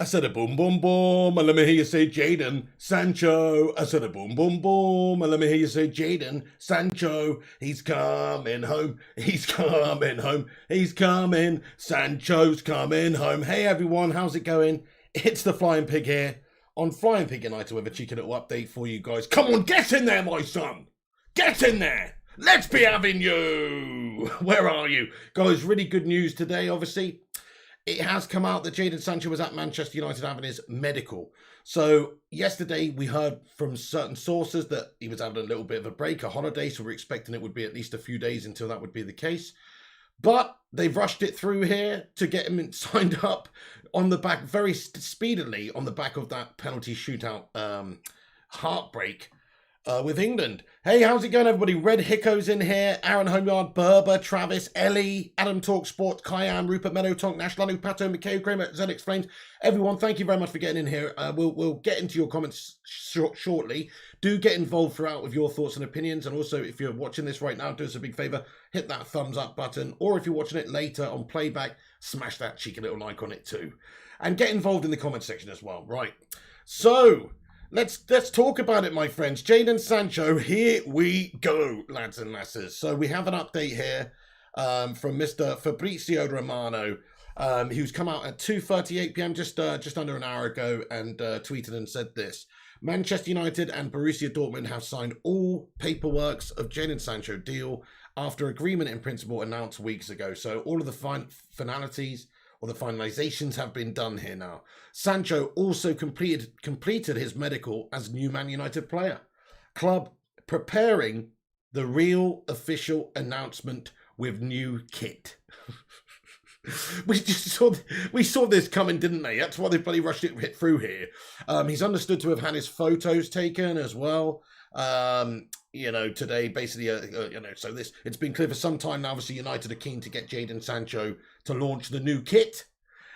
I said a boom, boom, boom, and let me hear you say Jadon Sancho. I said a boom, boom, boom, and let me hear you say Jadon Sancho. He's coming home. He's coming home. He's coming. Sancho's coming home. Hey everyone, how's it going? It's the Flying Pig here on Flying Pig United with a cheeky little update for you guys. Come on, get in there, my son. Get in there. Let's be having you. Where are you? Guys, really good news today, obviously. It has come out that Jadon Sancho was at Manchester United having his medical. So yesterday we heard from certain sources that he was having a little bit of a break, a holiday, so we're expecting it would be at least a few days until that would be the case. But they've rushed it through here to get him signed up on the back very speedily on the back of that penalty shootout heartbreak with England. Hey, how's it going, everybody? Red Hicko's in here. Aaron Homeyard, Berber, Travis, Ellie, Adam Talk Sports, Kyan, Rupert Meadow, Tonk, Nash, Lanu, Pato, McKay, Kramer, ZX Flames. Everyone, thank you very much for getting in here. We'll get into your comments shortly. Do get involved throughout with your thoughts and opinions. And also, if you're watching this right now, do us a big favor, hit that thumbs up button. Or if you're watching it later on playback, smash that cheeky little like on it too. And get involved in the comment section as well. Right. So Let's talk about it, my friends. Jadon Sancho, here we go, lads and lasses. So we have an update here from Mr. Fabrizio Romano, who's come out at 2:38 p.m., just under an hour ago, and tweeted and said this. Manchester United and Borussia Dortmund have signed all paperworks of Jadon Sancho deal after agreement in principle announced weeks ago. So all of the finalities or the finalizations have been done here now. Sancho also completed his medical as new Man United player. Club preparing the real official announcement with new kit. We saw this coming, didn't they? That's why they bloody rushed it through here. He's understood to have had his photos taken as well. Today, basically, so it's been clear for some time now. Obviously, United are keen to get Jadon Sancho to launch the new kit,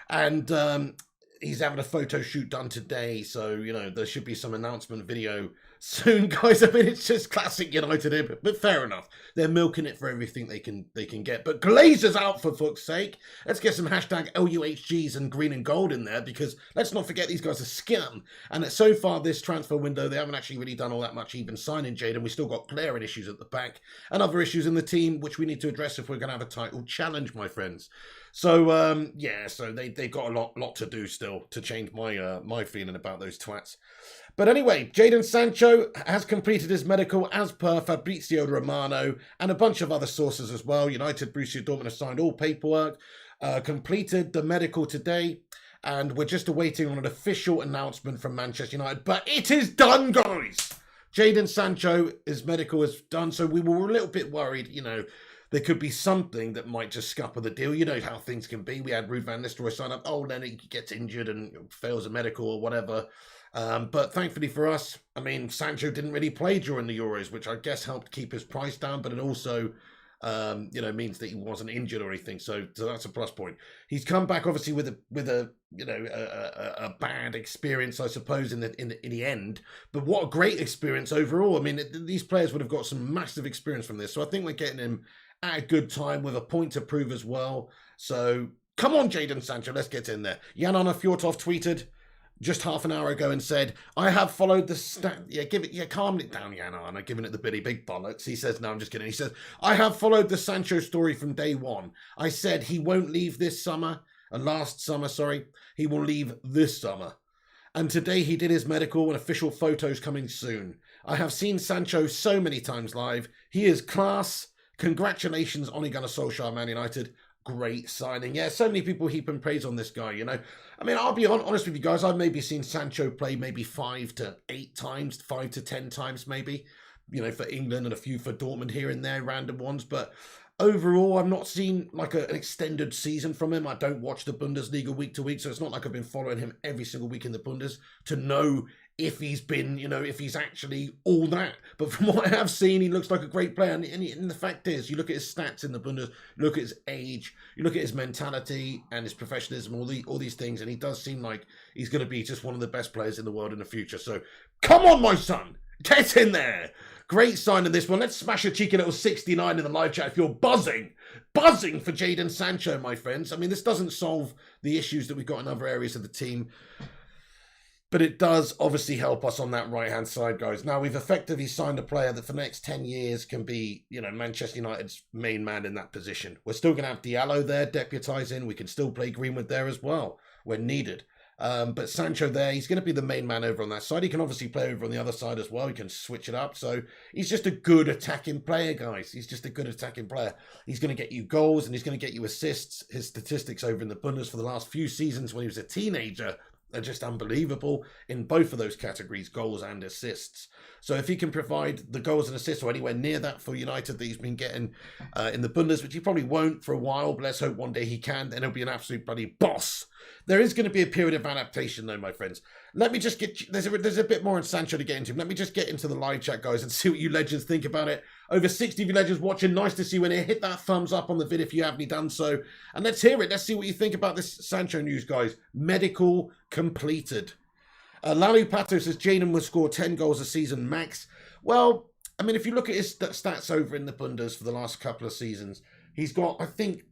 and he's having a photo shoot done today. So there should be some announcement video soon, guys. I mean, it's just classic United here, but fair enough. They're milking it for everything they can get. But Glazers out, for fuck's sake. Let's get some hashtag LUHGs and green and gold in there, because let's not forget these guys are scum. And so far this transfer window, they haven't actually really done all that much, even signing Jadon. We still got glaring issues at the back and other issues in the team, which we need to address if we're going to have a title challenge, my friends. So so they've got a lot to do still to change my feeling about those twats. But anyway, Jadon Sancho has completed his medical as per Fabrizio Romano and a bunch of other sources as well. United, Borussia Dortmund have signed all paperwork, completed the medical today, and we're just awaiting on an official announcement from Manchester United. But it is done, guys! Jadon Sancho, his medical is done, so we were a little bit worried, there could be something that might just scupper the deal. You know how things can be. We had Ruud van Nistelrooy sign up. Oh, then he gets injured and fails a medical or whatever. But thankfully for us, I mean, Sancho didn't really play during the Euros, which I guess helped keep his price down. But it also, means that he wasn't injured or anything. So that's a plus point. He's come back obviously with a bad experience, I suppose, in the end. But what a great experience overall. I mean, these players would have got some massive experience from this. So I think we're getting him at a good time with a point to prove as well. So come on, Jadon Sancho, let's get in there. Jan-Arne Fjortov tweeted just half an hour ago and said, I have followed the calm it down, Jan-Arne, giving it the big bollocks. He says, no, I'm just kidding. He says, I have followed the Sancho story from day one. I said he won't leave this summer, last summer, sorry. He will leave this summer. And today he did his medical and official photos coming soon. I have seen Sancho so many times live. He is class. Congratulations, Ole Gunnar Solskjaer, Man United. Great signing. Yeah, so many people heaping praise on this guy, I mean, I'll be honest with you guys. I've maybe seen Sancho play maybe 5 to 8 times, 5 to 10 times maybe, for England and a few for Dortmund here and there, random ones. But overall, I've not seen like an extended season from him. I don't watch the Bundesliga week to week, so it's not like I've been following him every single week in the Bundes to know if he's been, if he's actually all that. But from what I have seen, he looks like a great player. And the fact is, you look at his stats in the Bundes, look at his age, you look at his mentality and his professionalism, all these things, and he does seem like he's going to be just one of the best players in the world in the future. So, come on, my son! Get in there. Great sign in this one. Let's smash a cheeky little 69 in the live chat if you're buzzing for Jadon Sancho, my friends. I mean, this doesn't solve the issues that we've got in other areas of the team, but it does obviously help us on that right-hand side, guys. Now, we've effectively signed a player that for the next 10 years can be, Manchester United's main man in that position. We're still going to have Diallo there deputising. We can still play Greenwood there as well when needed. But Sancho there, he's going to be the main man over on that side. He can obviously play over on the other side as well. He can switch it up. So he's just a good attacking player, guys. He's just a good attacking player. He's going to get you goals and he's going to get you assists. His statistics over in the Bundesliga for the last few seasons when he was a teenager are just unbelievable in both of those categories, goals and assists. So if he can provide the goals and assists or anywhere near that for United that he's been getting in the Bundesliga, which he probably won't for a while, but let's hope one day he can, then he'll be an absolute bloody boss. There is going to be a period of adaptation though, my friends. Let me just get, there's a bit more on Sancho to get into. Let me just get into the live chat, guys, and see what you legends think about it. Over 60 of you legends watching. Nice to see you in here. Hit that thumbs up on the vid if you haven't done so. And let's hear it. Let's see what you think about this Sancho news, guys. Medical completed. Lalu Pato says Jadon will score 10 goals a season max. Well, I mean, if you look at his stats over in the Bundes for the last couple of seasons, he's got, I think,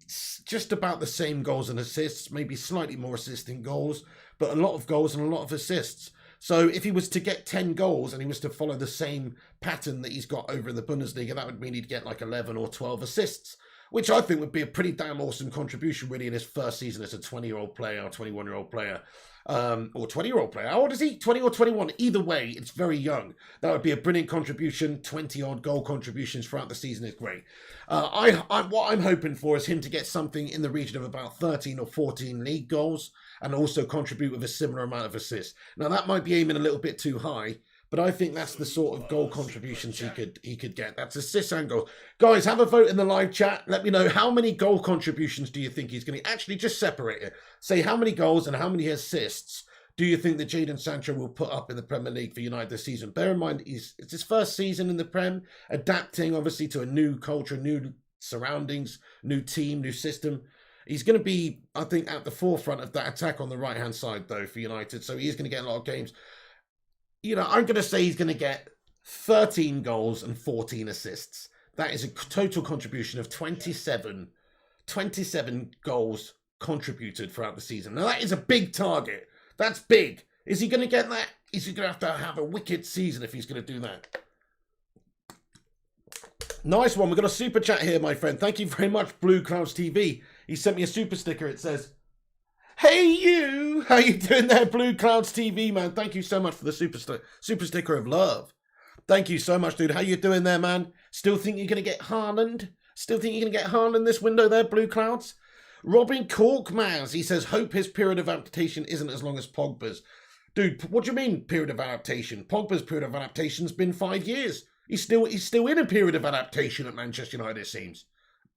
just about the same goals and assists, maybe slightly more assisting goals, but a lot of goals and a lot of assists. So if he was to get 10 goals and he was to follow the same pattern that he's got over in the Bundesliga, that would mean he'd get like 11 or 12 assists, which I think would be a pretty damn awesome contribution really in his first season as a 20-year-old player or 21-year-old player. Or 20-year-old player. How old is he? 20 or 21? Either way, it's very young. That would be a brilliant contribution. 20-odd goal contributions throughout the season is great. What I'm hoping for is him to get something in the region of about 13 or 14 league goals and also contribute with a similar amount of assists. Now, that might be aiming a little bit too high, but I think that's the sort of goal contributions he could get. That's assists and goals. Guys, have a vote in the live chat. Let me know how many goal contributions do you think he's going to... Actually, just separate it. Say how many goals and how many assists do you think that Jadon Sancho will put up in the Premier League for United this season? Bear in mind, it's his first season in the Prem, adapting, obviously, to a new culture, new surroundings, new team, new system. He's going to be, I think, at the forefront of that attack on the right-hand side, though, for United. So he is going to get a lot of games. I'm going to say he's going to get 13 goals and 14 assists. That is a total contribution of 27 goals contributed throughout the season. Now, that is a big target. That's big. Is he going to get that? Is he going to have a wicked season if he's going to do that? Nice one. We've got a super chat here, my friend. Thank you very much, Blue Clouds TV. He sent me a super sticker. It says... Hey you! How you doing there, Blue Clouds TV, man? Thank you so much for the super sticker of love. Thank you so much, dude. How you doing there, man? Still think you're going to get Haaland? Still think you're going to get Haaland this window there, Blue Clouds? Robin Corkmans, he says, hope his period of adaptation isn't as long as Pogba's. Dude, what do you mean, period of adaptation? Pogba's period of adaptation's been 5 years. He's still in a period of adaptation at Manchester United, it seems.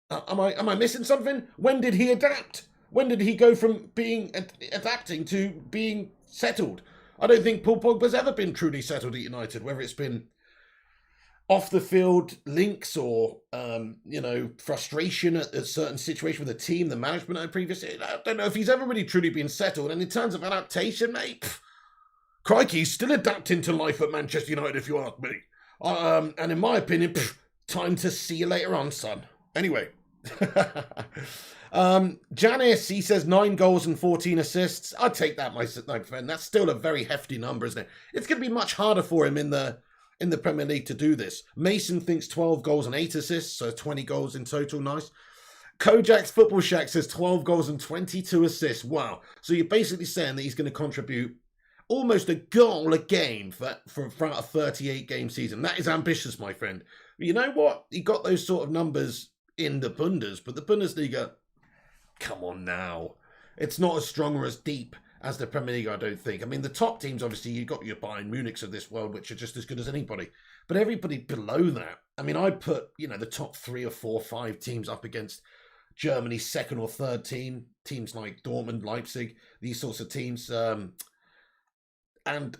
Am I missing something? When did he adapt? When did he go from being adapting to being settled? I don't think Paul Pogba's ever been truly settled at United, whether it's been off the field links or, frustration at a certain situation with the team, the management I previously. I don't know if he's ever really truly been settled. And in terms of adaptation, mate, crikey, he's still adapting to life at Manchester United, if you ask me. And in my opinion, time to see you later on, son. Anyway. Janice, he says 9 goals and 14 assists. I'd take that, my friend. That's still a very hefty number, isn't it? It's going to be much harder for him in the Premier League to do this. Mason thinks 12 goals and 8 assists, so 20 goals in total. Nice. Kojak's Football Shack says 12 goals and 22 assists. Wow. So you're basically saying that he's going to contribute almost a goal a game for a 38-game season. That is ambitious, my friend. But you know what? He got those sort of numbers in the Bundes, but the Bundesliga... Come on now. It's not as strong or as deep as the Premier League, I don't think. I mean, the top teams, obviously, you've got your Bayern Munichs of this world, which are just as good as anybody. But everybody below that, I mean, I put, the top 3 or 4 or 5 teams up against Germany's second or third team, teams like Dortmund, Leipzig, these sorts of teams. And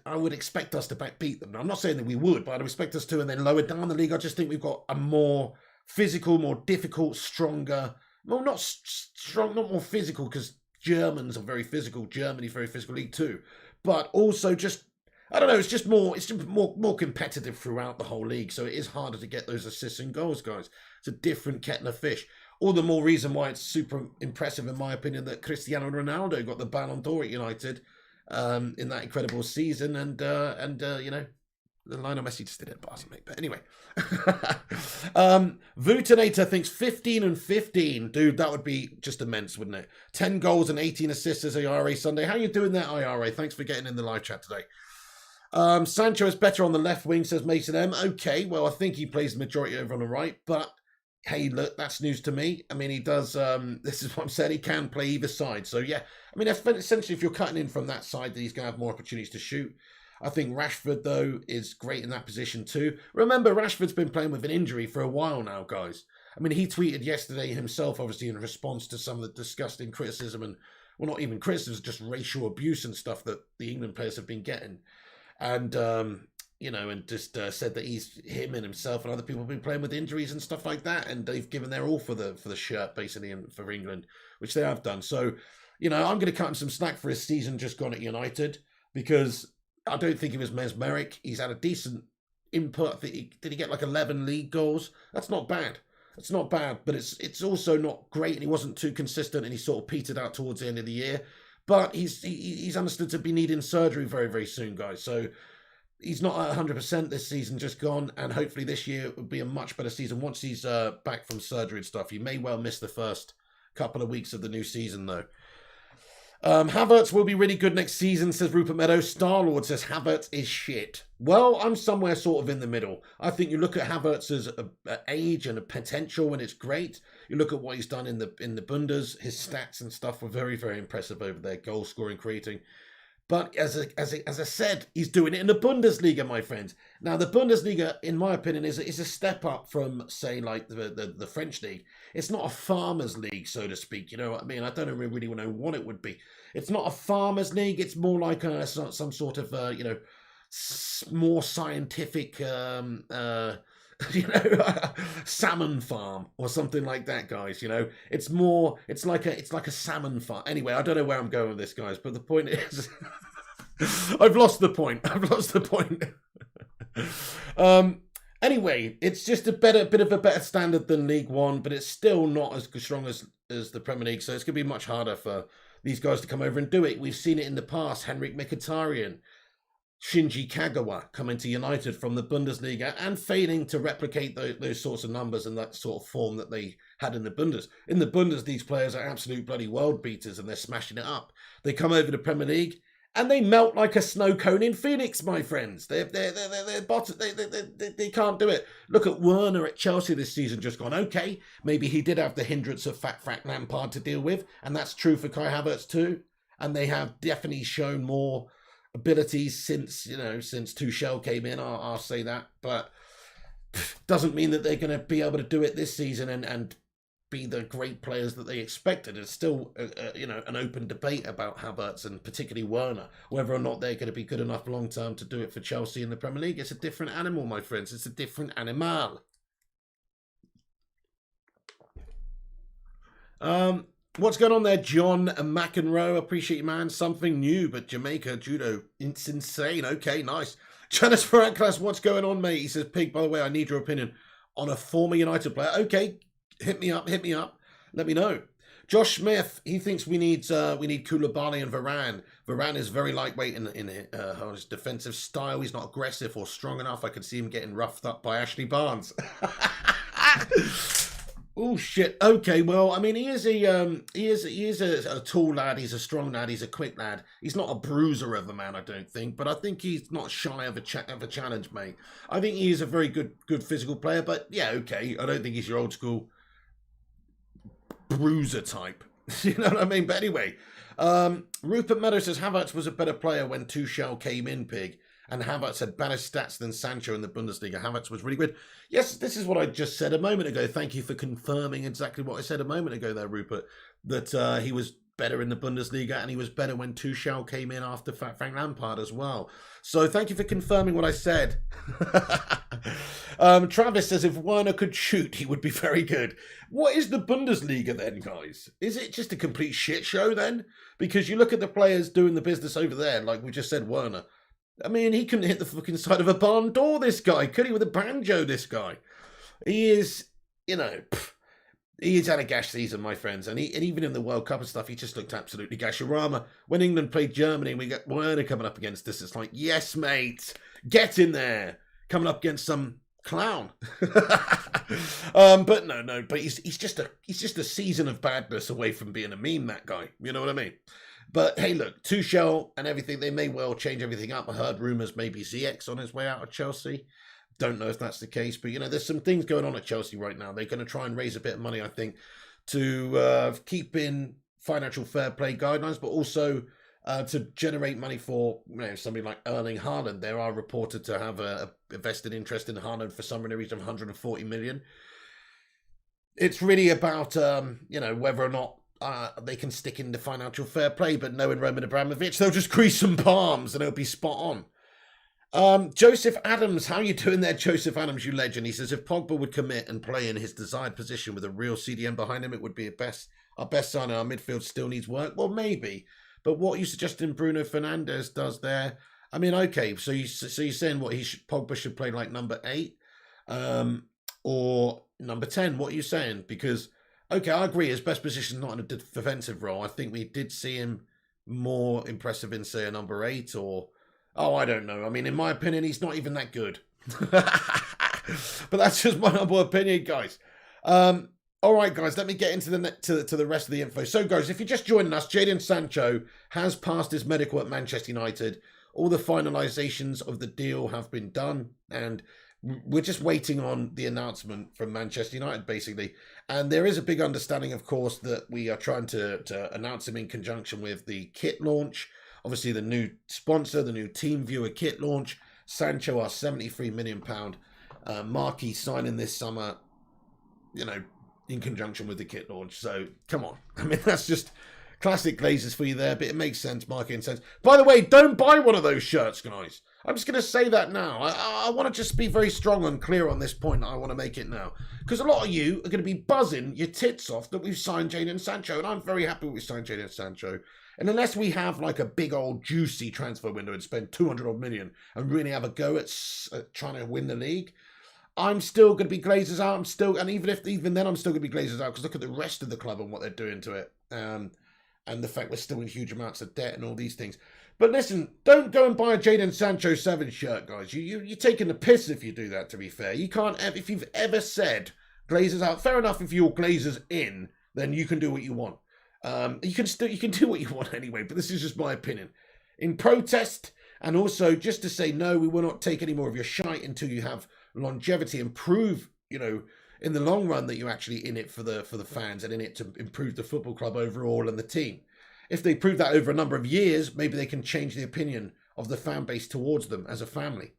I would expect us to beat them. Now, I'm not saying that we would, but I'd expect us to. And then lower down the league, I just think we've got a more physical, more difficult, stronger... Well, not strong, not more physical, because Germans are very physical. Germany's very physical league too. But also just I don't know. It's just more competitive throughout the whole league, so it is harder to get those assists and goals, guys. It's a different kettle of fish. All the more reason why it's super impressive, in my opinion, that Cristiano Ronaldo got the Ballon d'Or at United in that incredible season, and you know, Lionel Messi just did it at Barca, mate. But anyway, Vutinator thinks 15 and 15. Dude, that would be just immense, wouldn't it? 10 goals and 18 assists as IRA Sunday. How you doing there, IRA? Thanks for getting in the live chat today. Sancho is better on the left wing, says Mason M. Okay, well, I think he plays the majority over on the right, but hey, look, that's news to me. I mean, he does, this is what I'm saying, he can play either side. So, yeah, I mean, essentially, if you're cutting in from that side, then he's going to have more opportunities to shoot. I think Rashford, though, is great in that position too. Remember, Rashford's been playing with an injury for a while now, guys. I mean, he tweeted yesterday himself, obviously, in response to some of the disgusting criticism and, well, not even criticism, just racial abuse and stuff that the England players have been getting. And, you know, and just said that him and himself and other people have been playing with injuries and stuff like that. And they've given their all for the shirt, basically, and for England, which they have done. So, you know, I'm going to cut him some slack for his season just gone at United, because I don't think he was mesmeric. He's had a decent input. Did he get like 11 league goals? That's not bad. It's not bad, but it's also not great, and he wasn't too consistent, and he sort of petered out towards the end of the year. But he's understood to be needing surgery very, very soon, guys. So he's not at 100% this season just gone, and hopefully this year will be a much better season once he's back from surgery and stuff. He may well miss the first couple of weeks of the new season, though. Havertz will be really good next season, says Rupert Meadows. Star-Lord says Havertz is shit. Well, I'm somewhere sort of in the middle. I think you look at Havertz's age and a potential, and it's great. You look at what he's done in the Bundes, his stats and stuff were very, very impressive over there, goal scoring, creating. But as I said, he's doing it in the Bundesliga, my friends. Now, the Bundesliga, in my opinion, is a step up from, say, like the French league. It's not a farmers' league, so to speak. You know what I mean? I don't really know what it would be. It's not a farmers' league. It's more like some sort of, you know, more scientific, you know, salmon farm or something like that, guys. You know, it's like a salmon farm. Anyway, I don't know where I'm going with this, guys, but the point is, I've lost the point. Anyway, it's just a bit of a better standard than League One, but it's still not as strong as the Premier League. So it's going to be much harder for these guys to come over and do it. We've seen it in the past. Henrik Mkhitaryan, Shinji Kagawa coming to United from the Bundesliga and failing to replicate those sorts of numbers and that sort of form that they had in the Bundes. In the Bundes, these players are absolute bloody world beaters and they're smashing it up. They come over to Premier League and they melt like a snow cone in Phoenix, my friends. They can't do it. Look at Werner at Chelsea this season just gone. Okay, maybe he did have the hindrance of Fat Frank Lampard to deal with, and that's true for Kai Havertz too. And they have definitely shown more abilities since Tuchel came in. I'll say that, but doesn't mean that they're going to be able to do it this season and be the great players that they expected. It's still an open debate about Havertz and particularly Werner, whether or not they're going to be good enough long term to do it for Chelsea in the Premier League. It's a different animal, my friends. It's a different animal. What's going on there, John McEnroe? Appreciate you, man. Something new, but Jamaica judo, it's insane. Okay, nice. Janice Ferraclas, what's going on, mate? He says, Pig, by the way, I need your opinion on a former United player. Okay, hit me up. Let me know. Josh Smith, he thinks we need Koulibaly and Varane. Varane is very lightweight in his defensive style. He's not aggressive or strong enough. I could see him getting roughed up by Ashley Barnes. Oh shit. Okay. Well, I mean, he is a tall lad. He's a strong lad. He's a quick lad. He's not a bruiser of a man, I don't think. But I think he's not shy of a challenge, mate. I think he is a very good physical player. But yeah, okay. I don't think he's your old school bruiser type. You know what I mean? But anyway, Rupert Meadows says Havertz was a better player when Tuchel came in, Pig. And Havertz had better stats than Sancho in the Bundesliga. Havertz was really good. Yes, this is what I just said a moment ago. Thank you for confirming exactly what I said a moment ago there, Rupert. That he was better in the Bundesliga and he was better when Tuchel came in after Frank Lampard as well. So thank you for confirming what I said. Travis says if Werner could shoot, he would be very good. What is the Bundesliga then, guys? Is it just a complete shit show then? Because you look at the players doing the business over there, like we just said, Werner. I mean, he couldn't hit the fucking side of a barn door, this guy. Could he with a banjo, this guy? He is, you know, he's had a gash season, my friends. And even in the World Cup and stuff, he just looked absolutely gashorama. When England played Germany and we got Werner coming up against us, it's like, yes, mate, get in there. Coming up against some clown. But no, but he's just a season of badness away from being a meme, that guy. You know what I mean? But hey, look, Tuchel and everything, they may well change everything up. I heard rumours maybe ZX on his way out of Chelsea. Don't know if that's the case, but, you know, there's some things going on at Chelsea right now. They're going to try and raise a bit of money, I think, to keep in financial fair play guidelines, but also to generate money for, you know, somebody like Erling Haaland. They are reported to have a vested interest in Haaland for somewhere in the region of 140 million. It's really about, you know, whether or not they can stick in the financial fair play, but knowing Roman Abramovich, they'll just grease some palms and it'll be spot on. Joseph Adams, how you doing there, Joseph Adams, you legend? He says, if Pogba would commit and play in his desired position with a real CDM behind him, it would be our best signing. Our midfield still needs work. Well, maybe. But what you suggesting Bruno Fernandes does there, I mean, okay, so you're saying what Pogba should play like number 8 or number 10. What are you saying? Because, okay, I agree, his best position is not in a defensive role. I think we did see him more impressive in, say, a number 8 or... Oh, I don't know. I mean, in my opinion, he's not even that good. But that's just my humble opinion, guys. All right, guys, let me get into the rest of the info. So, guys, if you're just joining us, Jadon Sancho has passed his medical at Manchester United. All the finalisations of the deal have been done, and we're just waiting on the announcement from Manchester United, basically. And there is a big understanding, of course, that we are trying to announce him in conjunction with the kit launch. Obviously, the new sponsor, the new Team Viewer kit launch. Sancho, our £73 million marquee signing this summer, you know, in conjunction with the kit launch. So, come on. I mean, that's just classic Glazers for you there, but it makes sense, marketing sense. By the way, don't buy one of those shirts, guys. I'm just going to say that now. I want to just be very strong and clear on this point. I want to make it now. Because a lot of you are going to be buzzing your tits off that we've signed Jadon Sancho, and I'm very happy we signed Jadon Sancho. And unless we have like a big old juicy transfer window and spend 200 odd million and really have a go at trying to win the league, I'm still going to be Glazers out. And even then I'm still going to be Glazers out, because look at the rest of the club and what they're doing to it. And the fact we're still in huge amounts of debt and all these things. But listen, don't go and buy a Jadon Sancho 7 shirt, guys. You're taking the piss if you do that, to be fair. You can't, if you've ever said Glazers out, fair enough, if you're Glazers in, then you can do what you want. You can do what you want anyway, but this is just my opinion. In protest, and also just to say, no, we will not take any more of your shite until you have longevity and prove, you know, in the long run that you're actually in it for the fans and in it to improve the football club overall and the team. If they prove that over a number of years, maybe they can change the opinion of the fan base towards them as a family.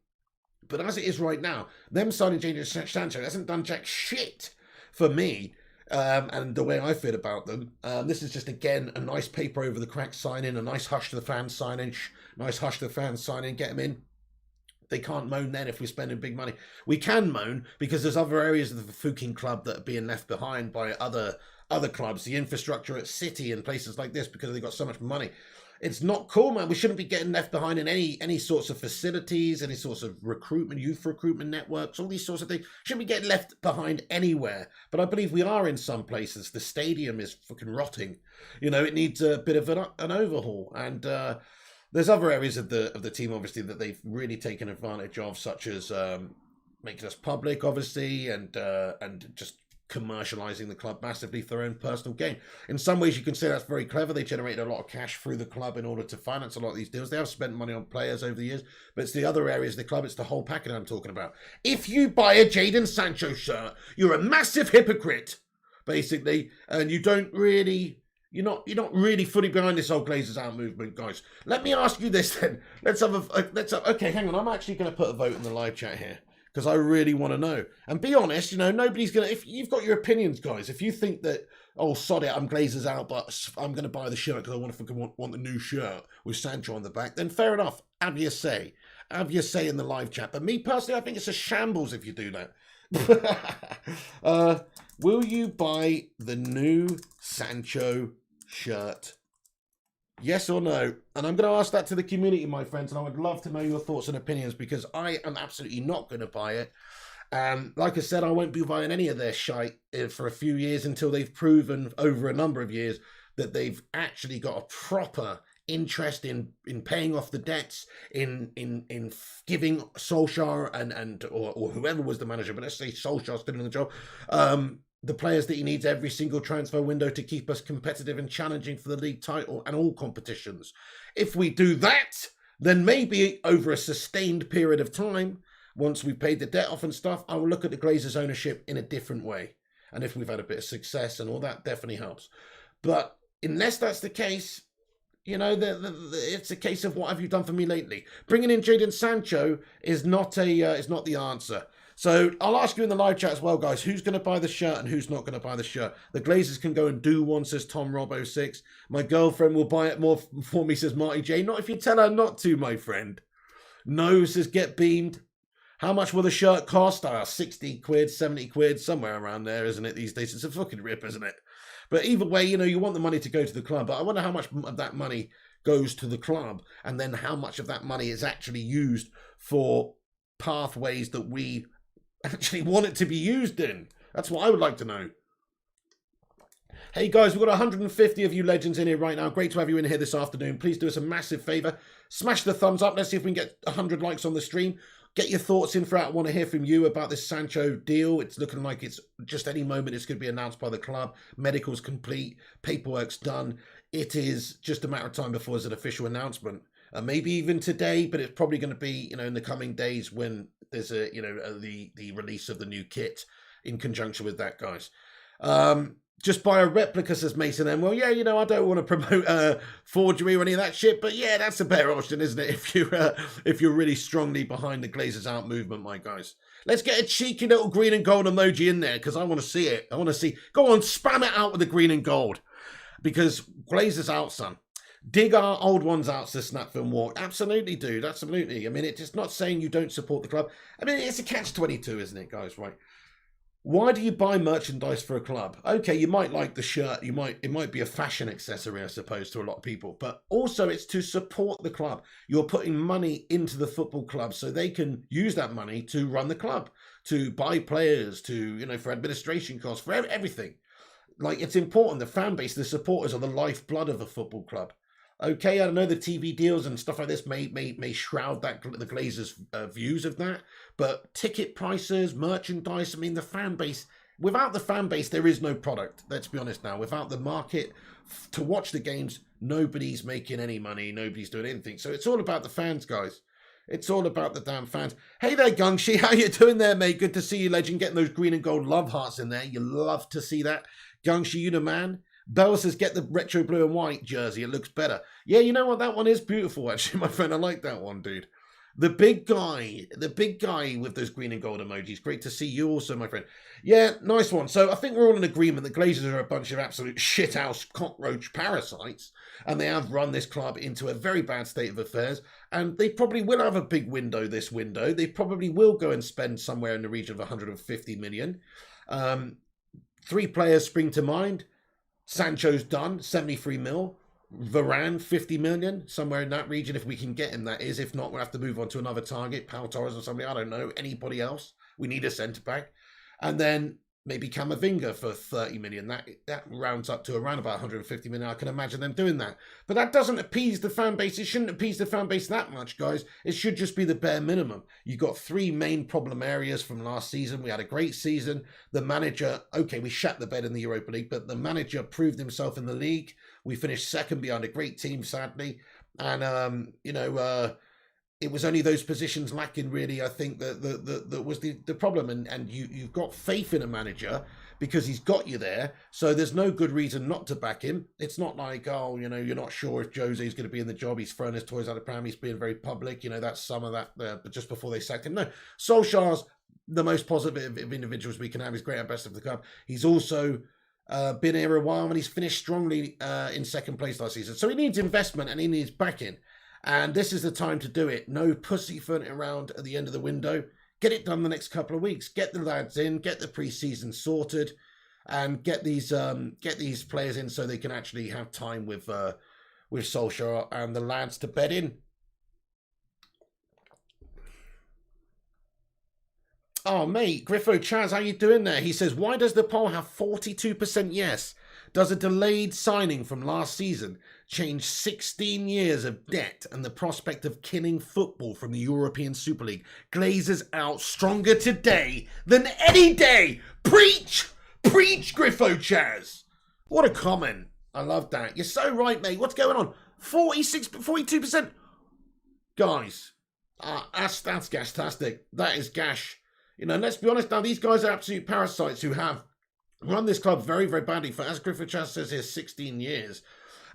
But as it is right now, them signing Jadon Sancho hasn't done jack shit for me. And the way I feel about them. This is just, again, a nice paper over the cracks signing, a nice hush to the fans signing, get them in. They can't moan then if we're spending big money. We can moan because there's other areas of the fucking club that are being left behind by other clubs, the infrastructure at City and places like this, because they've got so much money. It's not cool, man. We shouldn't be getting left behind in any sorts of facilities, any sorts of recruitment, youth recruitment networks, all these sorts of things. Shouldn't be getting left behind anywhere. But I believe we are in some places. The stadium is fucking rotting. You know, it needs a bit of an overhaul. And there's other areas of the team, obviously, that they've really taken advantage of, such as making us public, obviously, and just commercializing the club massively for their own personal gain. In some ways, you can say that's very clever. They generated a lot of cash through the club in order to finance a lot of these deals. They have spent money on players over the years, but it's the other areas of the club. It's the whole package I'm talking about. If you buy a Jadon Sancho shirt, you're a massive hypocrite, basically, and you're not really fully behind this whole Glazers out movement, guys. Let me ask you this then. Okay, hang on. I'm actually going to put a vote in the live chat here, because I really want to know. And be honest, you know, nobody's going to... If you've got your opinions, guys, if you think that, oh, sod it, I'm Glazers out, but I'm going to buy the shirt because I want the new shirt with Sancho on the back, then fair enough. Have your say. Have your say in the live chat. But me, personally, I think it's a shambles if you do that. Will you buy the new Sancho shirt Yes or no? And I'm going to ask that to the community, my friends, and I would love to know your thoughts and opinions because I am absolutely not going to buy it. And like I said, I won't be buying any of their shite for a few years until they've proven over a number of years that they've actually got a proper interest in paying off the debts, in giving Solskjaer or whoever was the manager, but let's say Solskjaer still in the job, the players that he needs every single transfer window to keep us competitive and challenging for the league title and all competitions. If we do that, then maybe over a sustained period of time, once we've paid the debt off and stuff, I will look at the Glazers' ownership in a different way. And if we've had a bit of success and all that, definitely helps. But unless that's the case, you know, it's a case of what have you done for me lately? Bringing in Jadon Sancho is not the answer. So I'll ask you in the live chat as well, guys, who's going to buy the shirt and who's not going to buy the shirt. The Glazers can go and do one, says Tom Rob06. My girlfriend will buy it more for me, says Marty J. Not if you tell her not to, my friend. No, says Get Beamed. How much will the shirt cost? 60 quid, 70 quid, somewhere around there, isn't it, these days? It's a fucking rip, isn't it? But either way, you know, you want the money to go to the club. But I wonder how much of that money goes to the club and then how much of that money is actually used for pathways that we actually want it to be used in. That's what I would like to know. Hey guys, we've got 150 of you legends in here right now. Great to have you in here this afternoon. Please do us a massive favour. Smash the thumbs up. Let's see if we can get 100 likes on the stream. Get your thoughts in for it. I want to hear from you about this Sancho deal. It's looking like it's just any moment it's going to be announced by the club. Medical's complete. Paperwork's done. It is just a matter of time before there's an official announcement. Maybe even today, but it's probably going to be, you know, in the coming days when there's a, you know, the release of the new kit in conjunction with that, guys. Just buy a replica, says Mason. And well, yeah, you know, I don't want to promote forgery or any of that shit, but yeah, that's a better option, isn't it? If you're really strongly behind the Glazers out movement, my guys. Let's get a cheeky little green and gold emoji in there because I want to see it. I want to see. Go on, spam it out with the green and gold because Glazers out, son. Dig our old ones out, says Snapfilm Walk. Absolutely, dude. Absolutely. I mean, it's not saying you don't support the club. I mean, it's a catch-22, isn't it, guys? Right. Why do you buy merchandise for a club? Okay, you might like the shirt. It might be a fashion accessory, I suppose, to a lot of people. But also, it's to support the club. You're putting money into the football club so they can use that money to run the club, to buy players, to, you know, for administration costs, for everything. Like, it's important. The fan base, the supporters are the lifeblood of a football club. Okay, I know the TV deals and stuff like this may shroud that the Glazers' views of that, but ticket prices, merchandise, I mean, the fan base, without the fan base, there is no product. Let's be honest now. Without the market to watch the games, nobody's making any money. Nobody's doing anything. So it's all about the fans, guys. It's all about the damn fans. Hey there, Gungshi. How you doing there, mate? Good to see you, legend. Getting those green and gold love hearts in there. You love to see that. Gungshi, you the man. Bell says, get the retro blue and white jersey. It looks better. Yeah, you know what? That one is beautiful, actually, my friend. I like that one, dude. The big guy with those green and gold emojis. Great to see you also, my friend. Yeah, nice one. So I think we're all in agreement that Glazers are a bunch of absolute shithouse cockroach parasites, and they have run this club into a very bad state of affairs, and they probably will have a big window this window. They probably will go and spend somewhere in the region of 150 million. 3 players spring to mind. Sancho's done, 73 mil. Varane, 50 million, somewhere in that region, if we can get him, that is. If not, we'll have to move on to another target, Pau Torres or somebody, I don't know, anybody else. We need a centre-back. And then maybe Camavinga for 30 million. That rounds up to around about 150 million. I can imagine them doing that. But that doesn't appease the fan base. It shouldn't appease the fan base that much, guys. It should just be the bare minimum. You've got 3 main problem areas from last season. We had a great season. The manager, okay, we shat the bed in the Europa League, but the manager proved himself in the league. We finished second behind a great team, sadly. And, it was only those positions lacking, really, I think, that was the problem. And you've got faith in a manager because he's got you there. So there's no good reason not to back him. It's not like, oh, you know, you're not sure if Jose's going to be in the job. He's throwing his toys out of pram. He's being very public. You know, that's some of that but just before they sacked him. No, Solskjaer's the most positive of individuals we can have. He's great ambassador of the club. He's also been here a while and he's finished strongly in second place last season. So he needs investment and he needs backing. And this is the time to do it. No pussyfooting around at the end of the window. Get it done the next couple of weeks. Get the lads in. Get the pre-season sorted, and get these players in so they can actually have time with with Solskjaer and the lads to bed in. Oh, mate, Griffo Chaz, how you doing there? He says, why does the poll have 42% yes? Does a delayed signing from last season change 16 years of debt and the prospect of killing football from the European Super League? Glazers out stronger today than any day. Preach! Preach, Griffo Chaz. What a comment. I love that. You're so right, mate. What's going on? 42%. Guys, that's gastastic. That is gash. You know, let's be honest now, these guys are absolute parasites who have run this club very, very badly for, as Griffith Chaz says here, 16 years.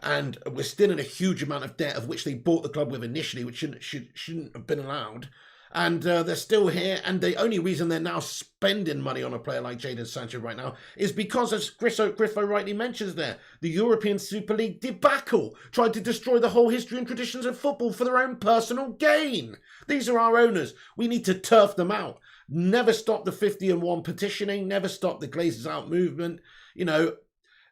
And we're still in a huge amount of debt, of which they bought the club with initially, which shouldn't have been allowed. And they're still here. And the only reason they're now spending money on a player like Jadon Sancho right now is because, as Griffo rightly mentions there, the European Super League debacle tried to destroy the whole history and traditions of football for their own personal gain. These are our owners. We need to turf them out. Never stop the 50-1 petitioning. Never stop the Glazers out movement. You know,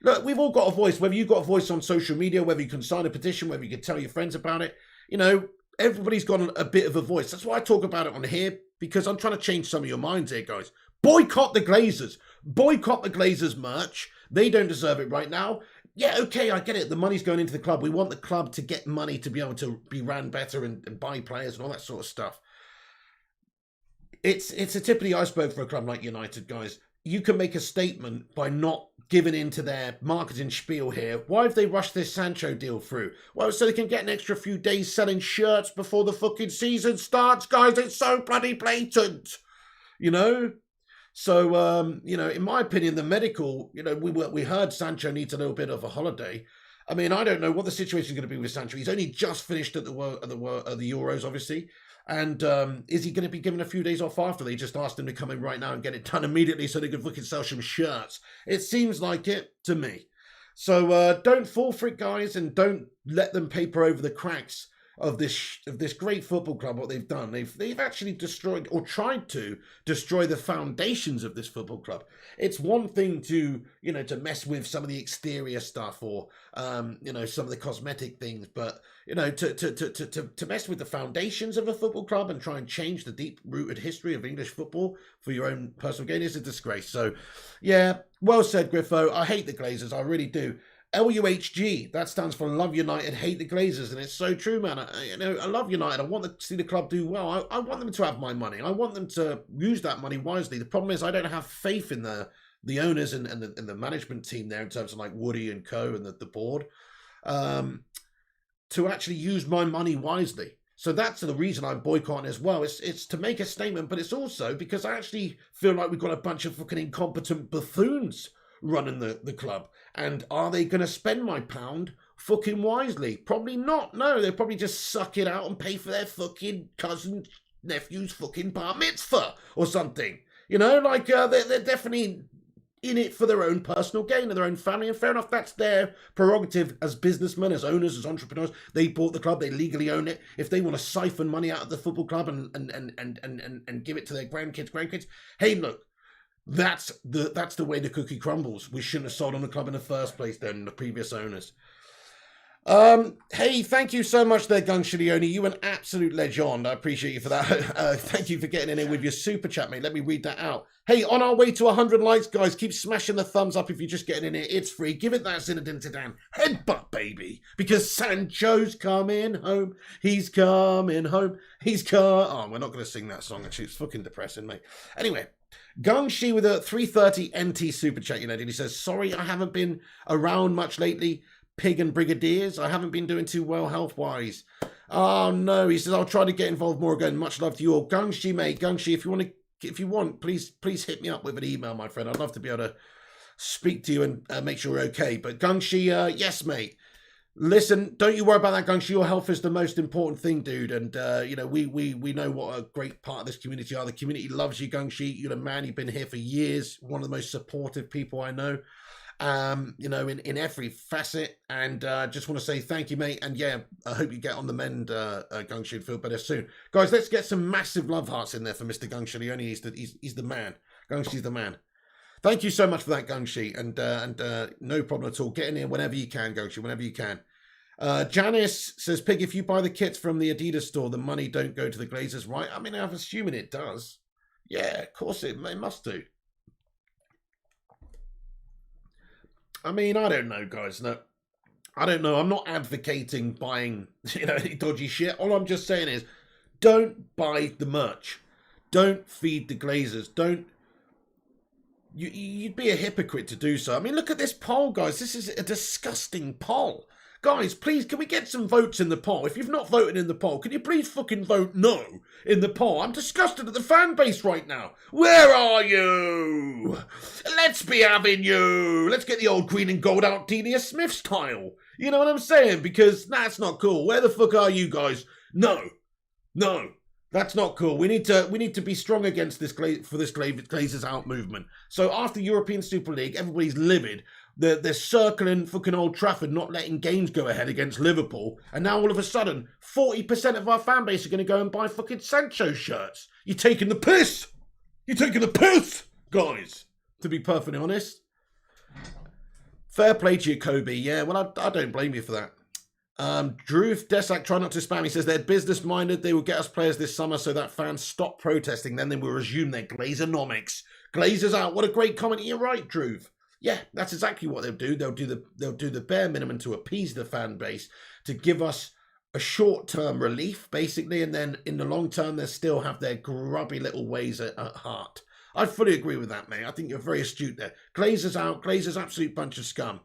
look, we've all got a voice. Whether you've got a voice on social media, whether you can sign a petition, whether you can tell your friends about it. You know, everybody's got a bit of a voice. That's why I talk about it on here, because I'm trying to change some of your minds here, guys. Boycott the Glazers. Boycott the Glazers merch. They don't deserve it right now. Yeah, okay, I get it. The money's going into the club. We want the club to get money to be able to be ran better and buy players and all that sort of stuff. It's a tip of the iceberg for a club like United, guys. You can make a statement by not giving in to their marketing spiel here. Why have they rushed this Sancho deal through? Well, so they can get an extra few days selling shirts before the fucking season starts, guys. It's so bloody blatant, you know? So, you know, in my opinion, the medical, you know, we heard Sancho needs a little bit of a holiday. I mean, I don't know what the situation is going to be with Sancho. He's only just finished at the Euros, obviously. And is he going to be given a few days off after? They just asked him to come in right now and get it done immediately so they could fucking sell some shirts. It seems like it to me. So don't fall for it, guys, and don't let them paper over the cracks of this great football club. What they've done, they've actually destroyed, or tried to destroy, the foundations of this football club. It's one thing to, you know, to mess with some of the exterior stuff, or you know, some of the cosmetic things, but you know, to mess with the foundations of a football club and try and change the deep-rooted history of English football for your own personal gain is a disgrace. So yeah, well said, Griffo. I hate the Glazers, I really do. LUHG, that stands for Love United, Hate the Glazers, and it's so true, man. I love United. I want to see the club do well. I want them to have my money. I want them to use that money wisely. The problem is I don't have faith in the owners and the management team there, in terms of like Woody and co and the board, to actually use my money wisely. So that's the reason I'm boycotting as well. It's to make a statement, but it's also because I actually feel like we've got a bunch of fucking incompetent buffoons running the club. And are they going to spend my pound fucking wisely? Probably not. No, they'll probably just suck it out and pay for their fucking cousin, nephew's fucking bar mitzvah or something. You know, like they're definitely in it for their own personal gain and their own family. And fair enough, that's their prerogative as businessmen, as owners, as entrepreneurs. They bought the club, they legally own it. If they want to siphon money out of the football club and give it to their grandkids, hey, look, that's the way the cookie crumbles. We shouldn't have sold on the club in the first place then, the previous owners. Hey, thank you so much there, Gung Shilioni. You an absolute legend. I appreciate you for that. Thank you for getting in here with your super chat, mate. Let me read that out. Hey, on our way to 100 likes, guys. Keep smashing the thumbs up if you're just getting in here. It's free. Give it that Zinedine Zidane headbutt, baby. Because Sancho's coming home. He's coming home. Oh, we're not going to sing that song. Actually, it's fucking depressing, mate. Anyway. Gung Shi with a 330 NT super chat, you know, he says, sorry, I haven't been around much lately. Pig and Brigadiers, I haven't been doing too well health-wise. Oh, no, he says, I'll try to get involved more again. Much love to you all. Gung Shi, mate, Gung Shi, if you want, please hit me up with an email, my friend. I'd love to be able to speak to you and make sure you're okay. But Gung Shi, yes, mate. Listen, don't you worry about that, Gung Shi. Your health is the most important thing, dude. And, you know, we know what a great part of this community are. The community loves you, Gung Shi. You're the man. You've been here for years. One of the most supportive people I know, you know, in every facet. And just want to say thank you, mate. And, yeah, I hope you get on the mend, Gung Shi, and feel better soon. Guys, let's get some massive love hearts in there for Mr. Gung Shi. He's the man. Gung Shi's the man. Thank you so much for that, Gung Shi. And no problem at all. Get in here whenever you can, Gung Shi, whenever you can. Janice says, Pig, if you buy the kits from the Adidas store, the money don't go to the Glazers, right? I mean, I'm assuming it does. Yeah, of course it must do. I mean, I don't know, guys. No, I don't know. I'm not advocating buying, any dodgy shit. All I'm just saying is, don't buy the merch. Don't feed the Glazers. Don't. You'd be a hypocrite to do so. I mean, look at this poll, guys. This is a disgusting poll. Guys, please, can we get some votes in the poll? If you've not voted in the poll, can you please fucking vote no in the poll? I'm disgusted at the fan base right now. Where are you? Let's be having you. Let's get the old green and gold out Delia Smith style. You know what I'm saying? Because that's not cool. Where the fuck are you guys? No. That's not cool. We need to be strong against this Glazers out movement. So after European Super League, everybody's livid. They're circling fucking Old Trafford, not letting games go ahead against Liverpool. And now all of a sudden, 40% of our fan base are going to go and buy fucking Sancho shirts. You're taking the piss. You're taking the piss, guys. To be perfectly honest. Fair play to you, Kobe. Yeah, well, I don't blame you for that. Drew Desak, try not to spam. He says they're business minded. They will get us players this summer so that fans stop protesting. Then they will resume their Glazeronomics. Glazers out. What a great comment. You're right, Drew. Yeah, that's exactly what they'll do. They'll do the bare minimum to appease the fan base, to give us a short-term relief, basically, and then in the long term, they'll still have their grubby little ways at heart. I fully agree with that, mate. I think you're very astute there. Glazers out. Glazers absolute bunch of scum.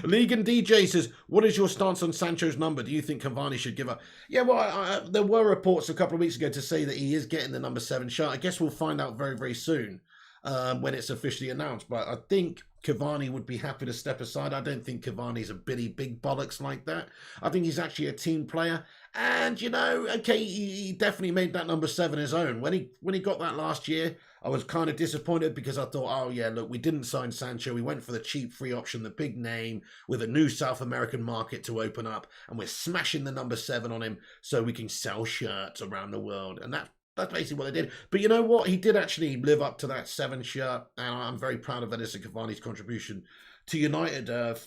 League and DJ says, what is your stance on Sancho's number? Do you think Cavani should give up? Yeah, well, there were reports a couple of weeks ago to say that he is getting the number 7 shirt. I guess we'll find out very, very soon. When it's officially announced, but I think Cavani would be happy to step aside. I don't think Cavani's a big bollocks like that. I think he's actually a team player, and okay, he definitely made that number 7 his own. When he got that last year, I was kind of disappointed because I thought, oh yeah, look, we didn't sign Sancho. We went for the cheap free option, the big name with a new South American market to open up, and we're smashing the number 7 on him so we can sell shirts around the world, and that's basically what they did. But you know what? He did actually live up to that 7 shirt, and I'm very proud of Edison Cavani's contribution to United as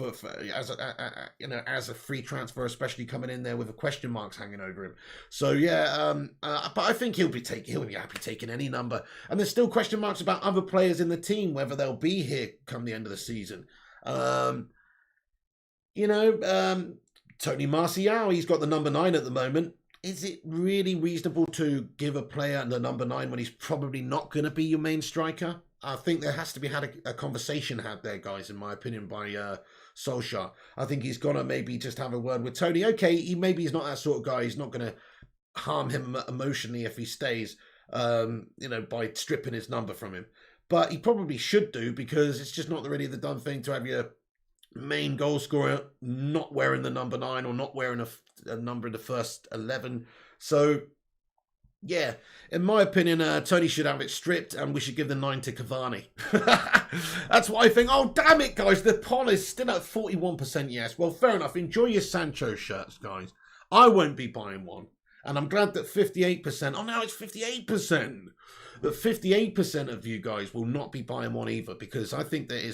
a free transfer, especially coming in there with the question marks hanging over him. So yeah, but I think he'll be happy taking any number. And there's still question marks about other players in the team, whether they'll be here come the end of the season. Tony Martial, he's got the number 9 at the moment. Is it really reasonable to give a player the number 9 when he's probably not going to be your main striker? I think there has to be a conversation had there, guys, in my opinion, by Solskjaer. I think he's got to maybe just have a word with Tony. Okay, he's not that sort of guy. He's not going to harm him emotionally if he stays, by stripping his number from him. But he probably should do, because it's just not really the done thing to have your main goal scorer not wearing the number 9 or not wearing a number in the first 11. So yeah, in my opinion, Tony should have it stripped, and we should give the 9 to Cavani. That's what I think. Oh damn it, guys, the poll is still at 41% yes. Well, fair enough. Enjoy your Sancho shirts, guys. I won't be buying one, and I'm glad that 58%, oh now it's 58%, that 58% of you guys will not be buying one either, because I think that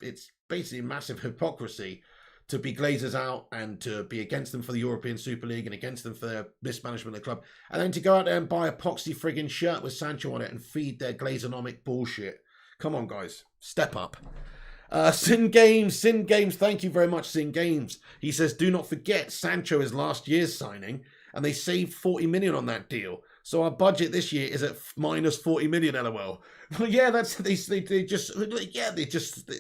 it's basically massive hypocrisy to be Glazers out and to be against them for the European Super League and against them for their mismanagement of the club, and then to go out there and buy a poxy friggin' shirt with Sancho on it and feed their Glazeronomic bullshit. Come on, guys, step up. Sin Games, thank you very much, Sin Games. He says, do not forget Sancho is last year's signing, and they saved 40 million on that deal. So our budget this year is at minus 40 million, lol. Well, yeah, they just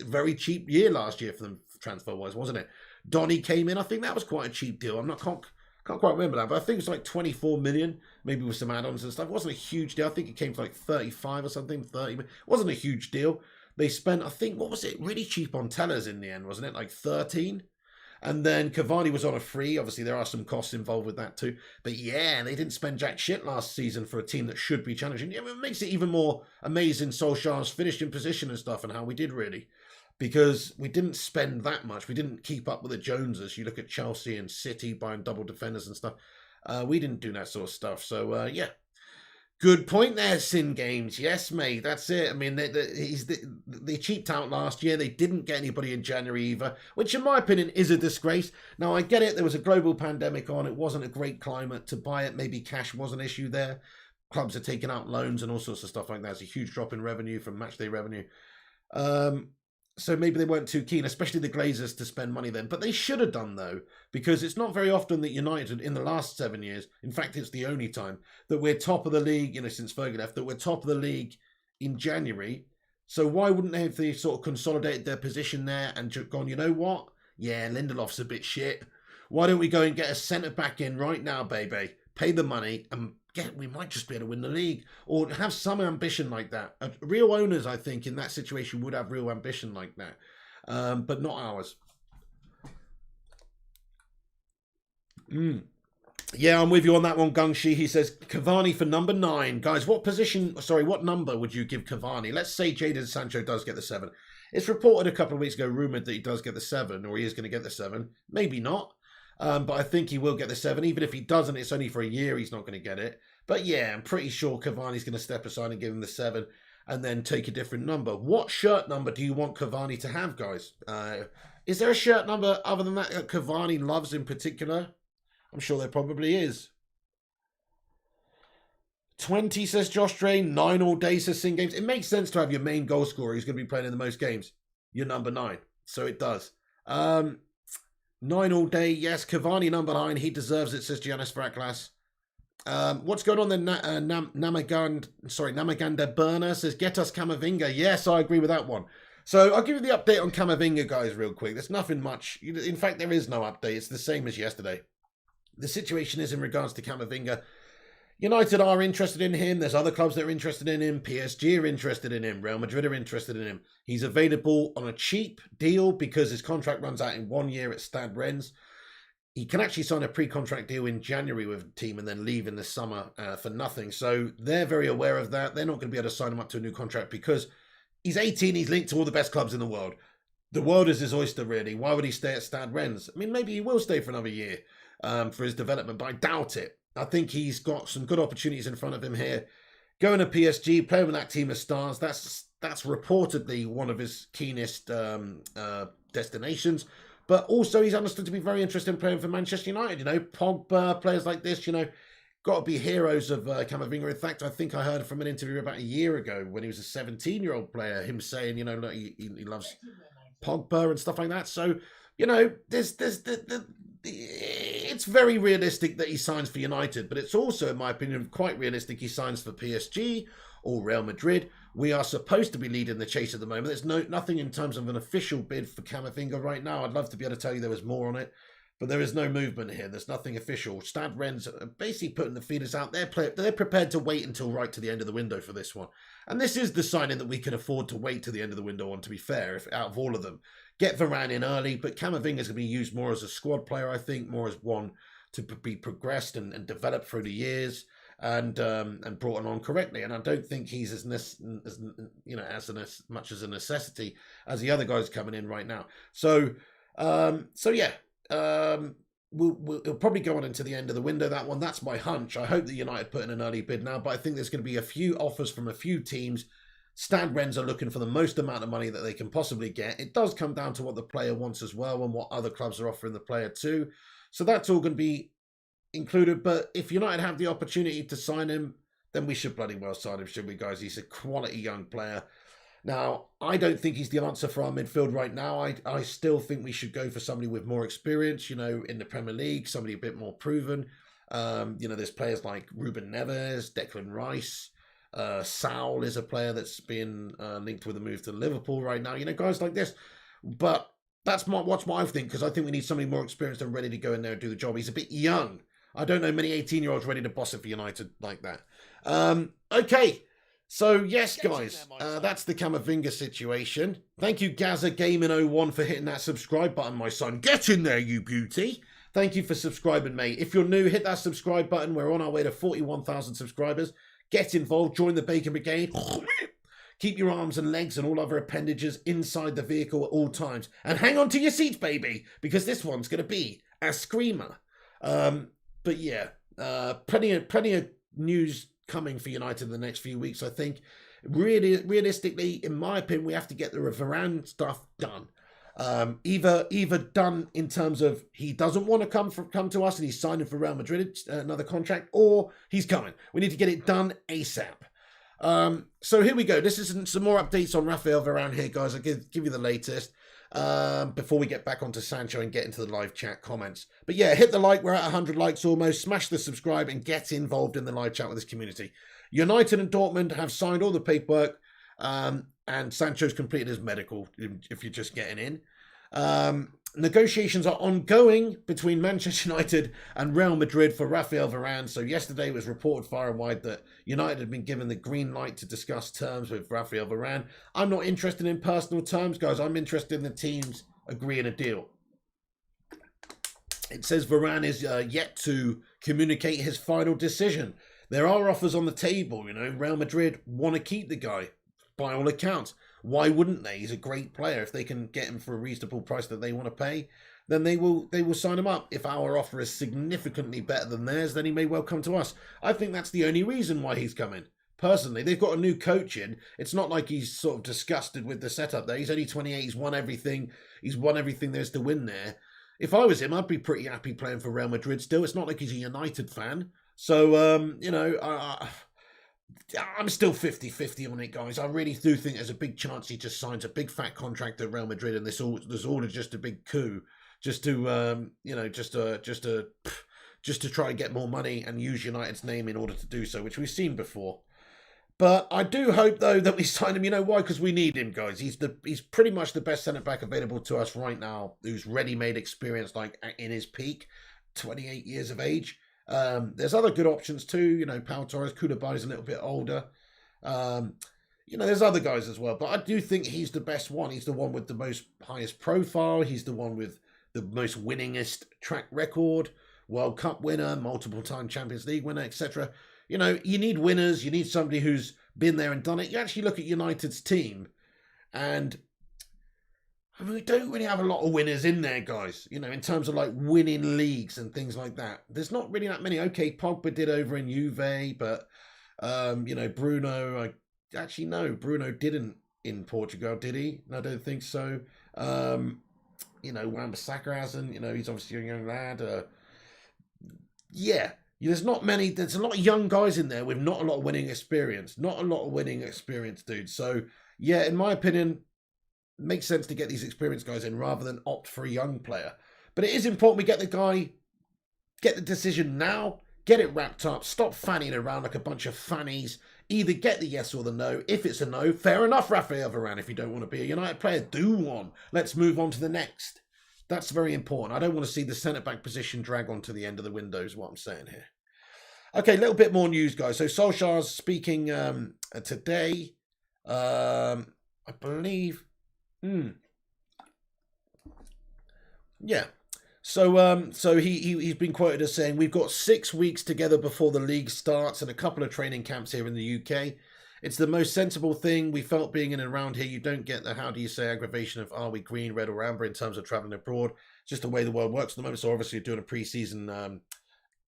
very cheap year last year for them transfer-wise, wasn't it? Donny came in. I think that was quite a cheap deal. Can't quite remember that, but I think it was like 24 million, maybe with some add-ons and stuff. It wasn't a huge deal. I think it came to like 35 or something, 30. It wasn't a huge deal. They spent, I think, what was it? Really cheap on tellers in the end, wasn't it? Like 13? And then Cavani was on a free. Obviously, there are some costs involved with that too. But yeah, they didn't spend jack shit last season for a team that should be challenging. Yeah, it makes it even more amazing Solskjaer's finishing position and stuff, and how we did really. Because we didn't spend that much. We didn't keep up with the Joneses. You look at Chelsea and City buying double defenders and stuff. We didn't do that sort of stuff. So yeah, Good point there, Sin Games. Yes, mate, that's it. I mean, they cheaped out last year. They didn't get anybody in January either, which in my opinion is a disgrace. Now, I get it. There was a global pandemic on. It wasn't a great climate to buy it. Maybe cash was an issue there. Clubs are taking out loans and all sorts of stuff like that. It's a huge drop in revenue from matchday revenue. So maybe they weren't too keen, especially the Glazers, to spend money then. But they should have done, though, because it's not very often that United, in the last 7 years, in fact, it's the only time, that we're top of the league, since Fergie left, that we're top of the league in January. So why wouldn't they have sort of consolidated their position there and just gone, you know what? Yeah, Lindelof's a bit shit. Why don't we go and get a centre-back in right now, baby? Pay the money and we might just be able to win the league, or have some ambition like that. Real owners, I think, in that situation would have real ambition like that, but not ours. Yeah, I'm with you on that one, Gungshi. He says Cavani for number 9. Guys, what number would you give Cavani? Let's say Jadon Sancho does get the 7. It's reported a couple of weeks ago, rumoured that he does get the 7, or he is going to get the 7. Maybe not. But I think he will get the 7. Even if he doesn't, it's only for a year. He's not going to get it. But yeah, I'm pretty sure Cavani's going to step aside and give him the 7 and then take a different number. What shirt number do you want Cavani to have, guys? Is there a shirt number other than that Cavani loves in particular? I'm sure there probably is. 20, says Josh Drain. 9 all day, says Sin Games. It makes sense to have your main goal scorer who's going to be playing in the most games. Your number 9. So it does. 9 all day, yes. Cavani number 9. He deserves it, says Giannis Varaklas. What's going on then? Namaganda Burner says, get us Camavinga. Yes, I agree with that one. So I'll give you the update on Camavinga, guys, real quick. There's nothing much. In fact, there is no update. It's the same as yesterday. The situation is in regards to Camavinga. United are interested in him. There's other clubs that are interested in him. PSG are interested in him. Real Madrid are interested in him. He's available on a cheap deal because his contract runs out in 1 year at Stade Rennes. He can actually sign a pre-contract deal in January with the team and then leave in the summer for nothing. So they're very aware of that. They're not going to be able to sign him up to a new contract because he's 18. He's linked to all the best clubs in the world. The world is his oyster, really. Why would he stay at Stade Rennes? I mean, maybe he will stay for another year for his development, but I doubt it. I think he's got some good opportunities in front of him here. Going to PSG, playing with that team of stars, that's reportedly one of his keenest destinations. But also he's understood to be very interested in playing for Manchester United. Pogba, players like this, got to be heroes of Camavinga. In fact, I think I heard from an interview about a year ago when he was a 17-year-old player, him saying, look, he loves Pogba and stuff like that. So, it's very realistic that he signs for United, but it's also, in my opinion, quite realistic he signs for PSG or Real Madrid. We are supposed to be leading the chase at the moment. There's nothing in terms of an official bid for Camavinga right now. I'd love to be able to tell you there was more on it, but there is no movement here. There's nothing official. Stade Rennes are basically putting the feelers out. They're prepared to wait until right to the end of the window for this one. And this is the signing that we can afford to wait to the end of the window on, to be fair, if out of all of them. Get Varane in early, but Camavinga is going to be used more as a squad player, I think, more as one to be progressed and developed through the years and brought on correctly. And I don't think he's as much as a necessity as the other guys coming in right now. It'll probably go on into the end of the window, that one. That's my hunch. I hope that United put in an early bid now, but I think there's going to be a few offers from a few teams. Stade Rennes are looking for the most amount of money that they can possibly get. It does come down to what the player wants as well and what other clubs are offering the player too. So that's all going to be included. But if United have the opportunity to sign him, then we should bloody well sign him, should we, guys? He's a quality young player. Now, I don't think he's the answer for our midfield right now. I still think we should go for somebody with more experience, in the Premier League, somebody a bit more proven. There's players like Ruben Neves, Declan Rice. Saul is a player that's been linked with a move to Liverpool right now. Guys like this. But that's what I think, because I think we need somebody more experienced and ready to go in there and do the job. He's a bit young. I don't know many 18-year-olds ready to boss it for United like that. Okay. So, yes, guys, that's the Camavinga situation. Thank you, Gaza Gaming 01, for hitting that subscribe button, my son. Get in there, you beauty. Thank you for subscribing, mate. If you're new, hit that subscribe button. We're on our way to 41,000 subscribers. Get involved. Join the Bacon Brigade. Keep your arms and legs and all other appendages inside the vehicle at all times. And hang on to your seats, baby, because this one's going to be a screamer. But yeah, plenty of news coming for United in the next few weeks. I think really, realistically, in my opinion, we have to get the Varane stuff done. Either done in terms of he doesn't want to come to us and he's signing for Real Madrid another contract, or he's coming. We need to get it done ASAP. So here we go. This is some more updates on Rafael Varane here, guys. I'll give you the latest before we get back onto Sancho and get into the live chat comments. But yeah, hit the like. We're at 100 likes almost. Smash the subscribe and get involved in the live chat with this community. United and Dortmund have signed all the paperwork, and Sancho's completed his medical, if you're just getting in. Negotiations are ongoing between Manchester United and Real Madrid for Rafael Varane. So yesterday it was reported far and wide that United had been given the green light to discuss terms with Rafael Varane. I'm not interested in personal terms, guys. I'm interested in the teams agreeing a deal. It says Varane is yet to communicate his final decision. There are offers on the table, you know. Real Madrid want to keep the guy, by all accounts. Why wouldn't they? He's a great player. If they can get him for a reasonable price that they want to pay, then they will sign him up. If our offer is significantly better than theirs, then he may well come to us. I think that's the only reason why he's coming. Personally, they've got a new coach in. It's not like he's sort of disgusted with the setup there. He's only 28. He's won everything. He's won everything there's to win there. If I was him, I'd be pretty happy playing for Real Madrid still. It's not like he's a United fan. So, you know, I'm still 50-50 on it, guys. I really do think there's a big chance he just signs a big fat contract at Real Madrid, and this all just a big coup, just to you know, just to try and get more money and use United's name in order to do so, which we've seen before. But I do hope though that we sign him. You know why? Because we need him, guys. He's pretty much the best centre back available to us right now, who's ready-made experience, like in his peak, 28 years of age. There's other good options too, you know. Pau Torres, Koulibaly's a little bit older. You know, there's other guys as well, but I do think he's the best one. He's the one with the most highest profile. He's the one with the most winningest track record, World Cup winner, multiple time Champions League winner, etc. You know, you need winners. You need somebody who's been there and done it. You actually look at United's team, and I mean, we don't really have a lot of winners in there, guys. You know, in terms of like winning leagues and things like that. There's not really that many. Okay, Pogba did over in Juve, but you know, Bruno. Bruno didn't in Portugal, did he? No, I don't think so. You know, Wan-Bissaka hasn't. You know, he's obviously a young lad. Yeah, there's not many. There's a lot of young guys in there with not a lot of winning experience. Not a lot of winning experience, dude. So yeah, in my opinion, makes sense to get these experienced guys in rather than opt for a young player. But it is important we get the decision now, get it wrapped up, stop fanning around like a bunch of fannies. Either get the yes or the no. If it's a no, fair enough, Rafael Varane. If you don't want to be a United player, do one. Let's move on to the next. That's very important. I don't want to see the centre-back position drag on to the end of the window is what I'm saying here. Okay, a little bit more news, guys. So Solskjaer's speaking today. I believe... Yeah. So he's been quoted as saying, we've got 6 weeks together before the league starts and a couple of training camps here in the UK. It's the most sensible thing. We felt being in and around here. You don't get the, how do you say, aggravation of are we green, red or amber in terms of travelling abroad. It's just the way the world works at the moment. So obviously doing a pre-season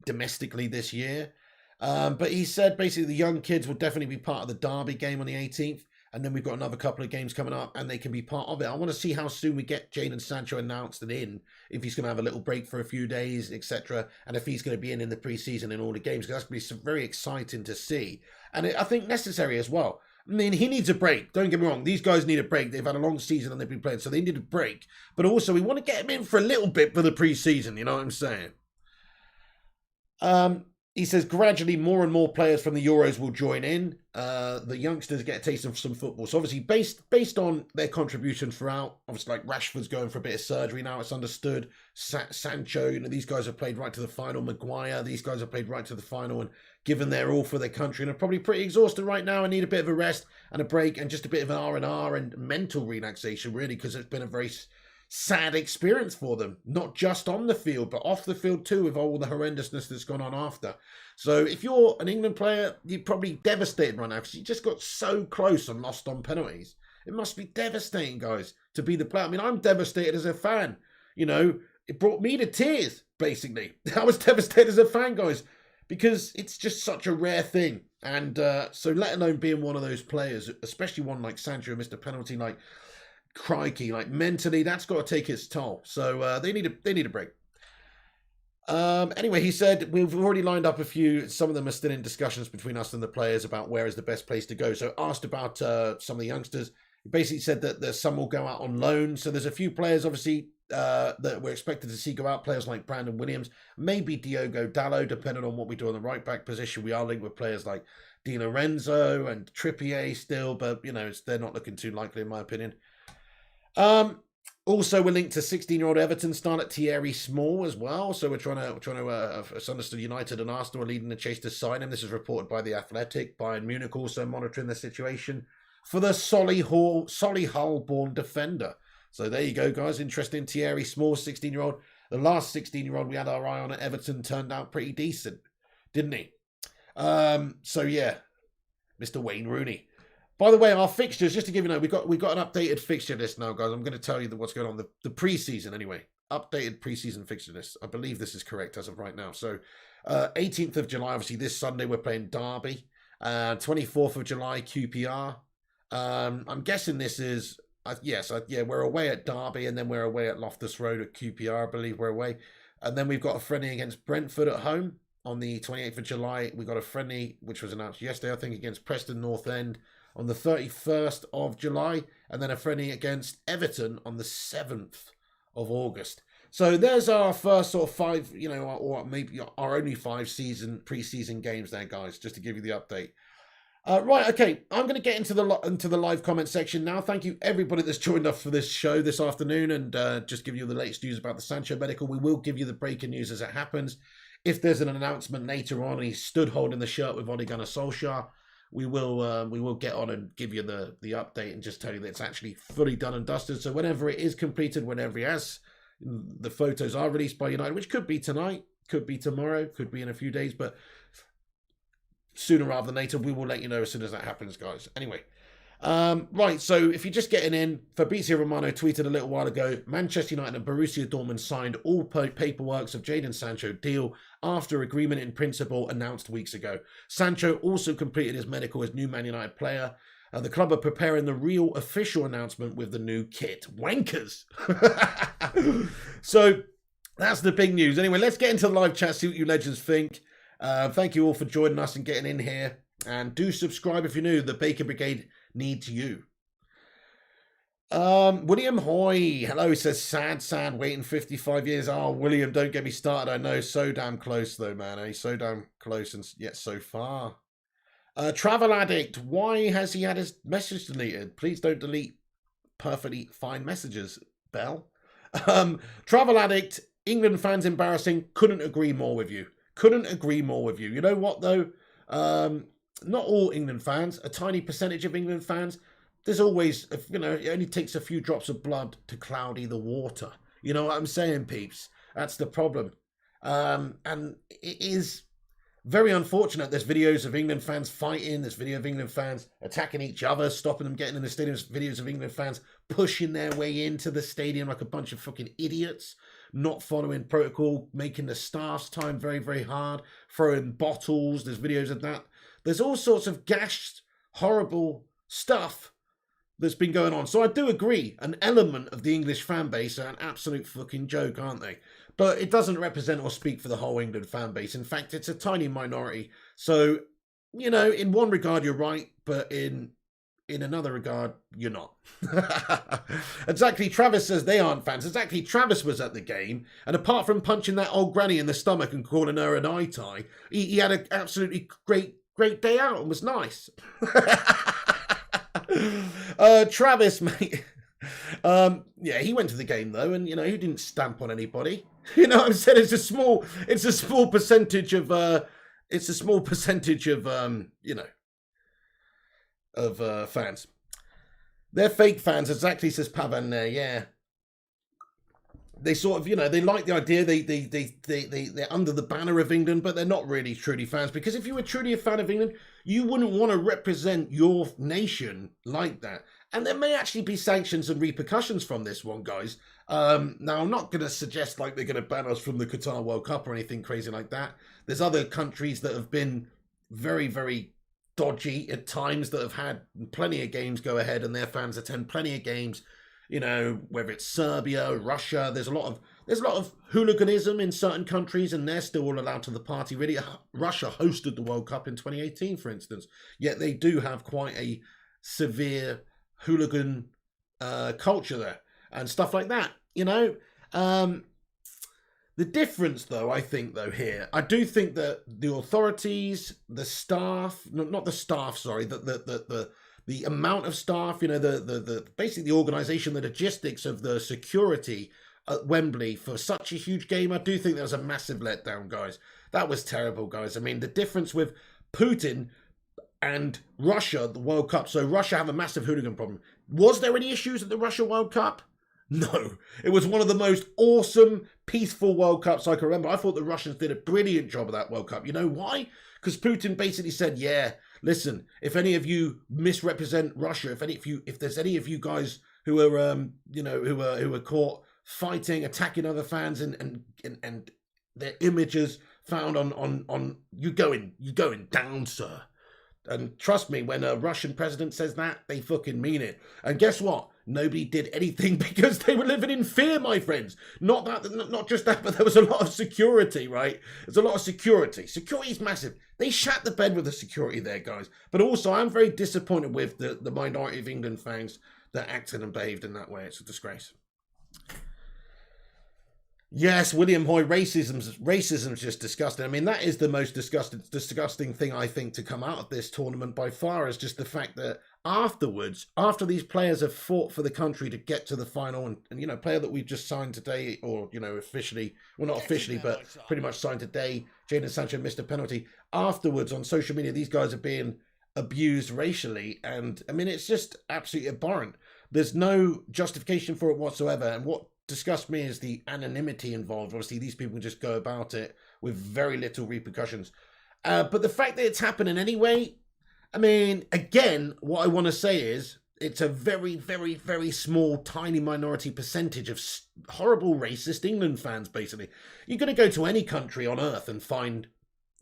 domestically this year. But he said basically the young kids will definitely be part of the derby game on the 18th. And then we've got another couple of games coming up and they can be part of it. I want to see how soon we get Jadon Sancho announced and in, if he's going to have a little break for a few days, etc. And if he's going to be in the pre-season in all the games, because that's going to be very exciting to see. And I think necessary as well. I mean, he needs a break. Don't get me wrong. These guys need a break. They've had a long season and they've been playing, so they need a break. But also, we want to get him in for a little bit for the pre-season. You know what I'm saying? He says gradually more and more players from the Euros will join in. The youngsters get a taste of some football. So obviously based on their contribution throughout, obviously like Rashford's going for a bit of surgery now, it's understood. Sancho, you know, these guys have played right to the final. Maguire, these guys have played right to the final and given their all for their country and are probably pretty exhausted right now and need a bit of a rest and a break and just a bit of an R&R and mental relaxation really, because it's been a very sad experience for them, not just on the field, but off the field too, with all the horrendousness that's gone on after. So if you're an England player, you're probably devastated right now because you just got so close and lost on penalties. It must be devastating, guys, to be the player. I mean, I'm devastated as a fan. You know, it brought me to tears, basically. I was devastated as a fan, guys, because it's just such a rare thing. And so let alone being one of those players, especially one like Sancho, Mr. Penalty, like crikey, like mentally, that's got to take its toll. So they need a break. Anyway, he said, we've already lined up a few. Some of them are still in discussions between us and the players about where is the best place to go. So asked about some of the youngsters. He basically said that some will go out on loan. So there's a few players, obviously, that we're expected to see go out. Players like Brandon Williams, maybe Diogo Dalot, depending on what we do on the right back position. We are linked with players like Di Lorenzo and Trippier still, but, you know, they're not looking too likely in my opinion. Also, we're linked to 16-year-old Everton starter Thierry Small as well. So we're trying to it's understood United and Arsenal are leading the chase to sign him. This is reported by The Athletic. Bayern Munich also monitoring the situation for the Solihull-born defender. So there you go, guys. Interesting. Thierry Small, 16-year-old. The last 16-year-old we had our eye on at Everton turned out pretty decent, didn't he? So yeah, Mr. Wayne Rooney. By the way, our fixtures, just to give you know, we've got an updated fixture list now, guys. I'm going to tell you what's going on. The pre-season, anyway. Updated pre-season fixture list. I believe this is correct as of right now. So, 18th of July, obviously, this Sunday, we're playing Derby. 24th of July, QPR. I'm guessing this is... yeah, we're away at Derby, and then we're away at Loftus Road at QPR, I believe we're away. And then we've got a friendly against Brentford at home. On the 28th of July, we got a friendly, which was announced yesterday, I think, against Preston North End on the 31st of July, and then a friendly against Everton on the 7th of August. So there's our first sort of 5, you know, or maybe our only 5 pre-season games there, guys, just to give you the update. Right, okay, I'm going to get into the live comment section now. Thank you, everybody that's joined us for this show this afternoon, and just give you the latest news about the Sancho medical. We will give you the breaking news as it happens. If there's an announcement later on and he stood holding the shirt with Ole Gunnar Solskjaer, we will get on and give you the update and just tell you that it's actually fully done and dusted. So whenever it is completed, whenever he has, the photos are released by United, which could be tonight, could be tomorrow, could be in a few days, but sooner rather than later, we will let you know as soon as that happens, guys. Anyway, right, so if you're just getting in, Fabrizio Romano tweeted a little while ago, Manchester United and Borussia Dortmund signed all paperworks of Jadon Sancho deal after agreement in principle announced weeks ago. Sancho also completed his medical as new Man United player. The club are preparing the real official announcement with the new kit. Wankers! So that's the big news. Anyway, let's get into the live chat, see what you legends think. Thank you all for joining us and getting in here. And do subscribe if you're new. The Bacon Brigade needs you. William Hoy, hello, he says, sad, waiting 55 years. Oh, William, don't get me started. I know, so damn close though, man. He's so damn close and yet so far. Travel Addict, why has he had his message deleted? Please don't delete perfectly fine messages, Bell. Travel Addict, England fans embarrassing. Couldn't agree more with you. You know what though? Not all England fans, a tiny percentage of England fans. There's always, you know, it only takes a few drops of blood to cloudy the water. You know what I'm saying, peeps? That's the problem. And it is very unfortunate. There's videos of England fans fighting. There's video of England fans attacking each other, stopping them getting in the stadium. There's videos of England fans pushing their way into the stadium like a bunch of fucking idiots, not following protocol, making the staff's time very, very hard, throwing bottles. There's videos of that. There's all sorts of gashed, horrible stuff that's been going on. So I do agree, an element of the English fan base are an absolute fucking joke, aren't they? But it doesn't represent or speak for the whole England fan base. In fact, it's a tiny minority. So, you know, in one regard, you're right, but in another regard, you're not. Exactly, Travis says they aren't fans. Exactly, Travis was at the game, and apart from punching that old granny in the stomach and calling her an eye-tie, he had an absolutely great day out and was nice. Travis, mate. Yeah, he went to the game though, and you know, he didn't stamp on anybody. You know what I'm saying? It's a small percentage of you know, of fans. They're fake fans, exactly, says Pavan there, yeah. They sort of, you know, they like the idea, they're under the banner of England, but they're not really truly fans, because if you were truly a fan of England, you wouldn't want to represent your nation like that. And there may actually be sanctions and repercussions from this one, guys. Now, I'm not going to suggest like they're going to ban us from the Qatar World Cup or anything crazy like that. There's other countries that have been very, very dodgy at times, that have had plenty of games go ahead and their fans attend plenty of games. You know, whether it's Serbia, Russia, there's a lot of hooliganism in certain countries, and they're still all allowed to the party. Really, Russia hosted the World Cup in 2018, for instance, yet they do have quite a severe hooligan culture there and stuff like that. You know, the difference, though, I think, though, here, I do think that the authorities, the staff, not the staff, sorry, the amount of staff, you know, the basically the organisation, the logistics of the security at Wembley for such a huge game, I do think there was a massive letdown, guys. That was terrible, guys. I mean, the difference with Putin and Russia, the World Cup. So Russia have a massive hooligan problem. Was there any issues at the Russia World Cup? No. It was one of the most awesome, peaceful World Cups I can remember. I thought the Russians did a brilliant job of that World Cup. You know why? Because Putin basically said, yeah, listen, if any of you misrepresent Russia, if there's any of you guys who are who are caught fighting, attacking other fans, and their images found on you going down, sir. And trust me, when a Russian president says that, they fucking mean it. And guess what? Nobody did anything because they were living in fear, my friends. Not just that, but there was a lot of security, right? There's a lot of security. Security is massive. They shat the bed with the security there, guys. But also, I'm very disappointed with the minority of England fans that acted and behaved in that way. It's a disgrace. Yes, William Hoy, racism's just disgusting. I mean, that is the most disgusting thing, I think, to come out of this tournament by far, is just the fact that afterwards, after these players have fought for the country to get to the final, and you know, player that we've just signed today, or, you know, officially, well, not officially, but pretty much signed today, Jadon Sancho missed a penalty. Afterwards, on social media, these guys are being abused racially, and I mean, it's just absolutely abhorrent. There's no justification for it whatsoever, and what disgust me is the anonymity involved. Obviously, these people just go about it with very little repercussions. But the fact that it's happening anyway, I mean, again, what I want to say is it's a very, very, very small, tiny minority percentage of horrible racist England fans, basically. You're going to go to any country on earth and find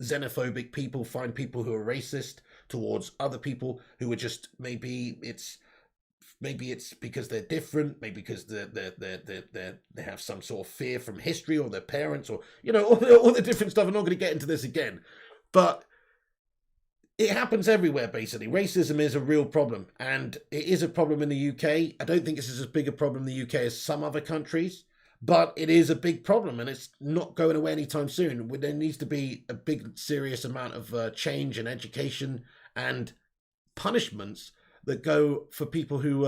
xenophobic people, find people who are racist towards other people who are just, maybe it's because they're different, maybe because they have some sort of fear from history or their parents, or, you know, all the different stuff. I'm not going to get into this again, but it happens everywhere, basically. Racism is a real problem, and it is a problem in the UK. I don't think this is as big a problem in the UK as some other countries, but it is a big problem, and it's not going away anytime soon. There needs to be a big, serious amount of change and education and punishments that go for people who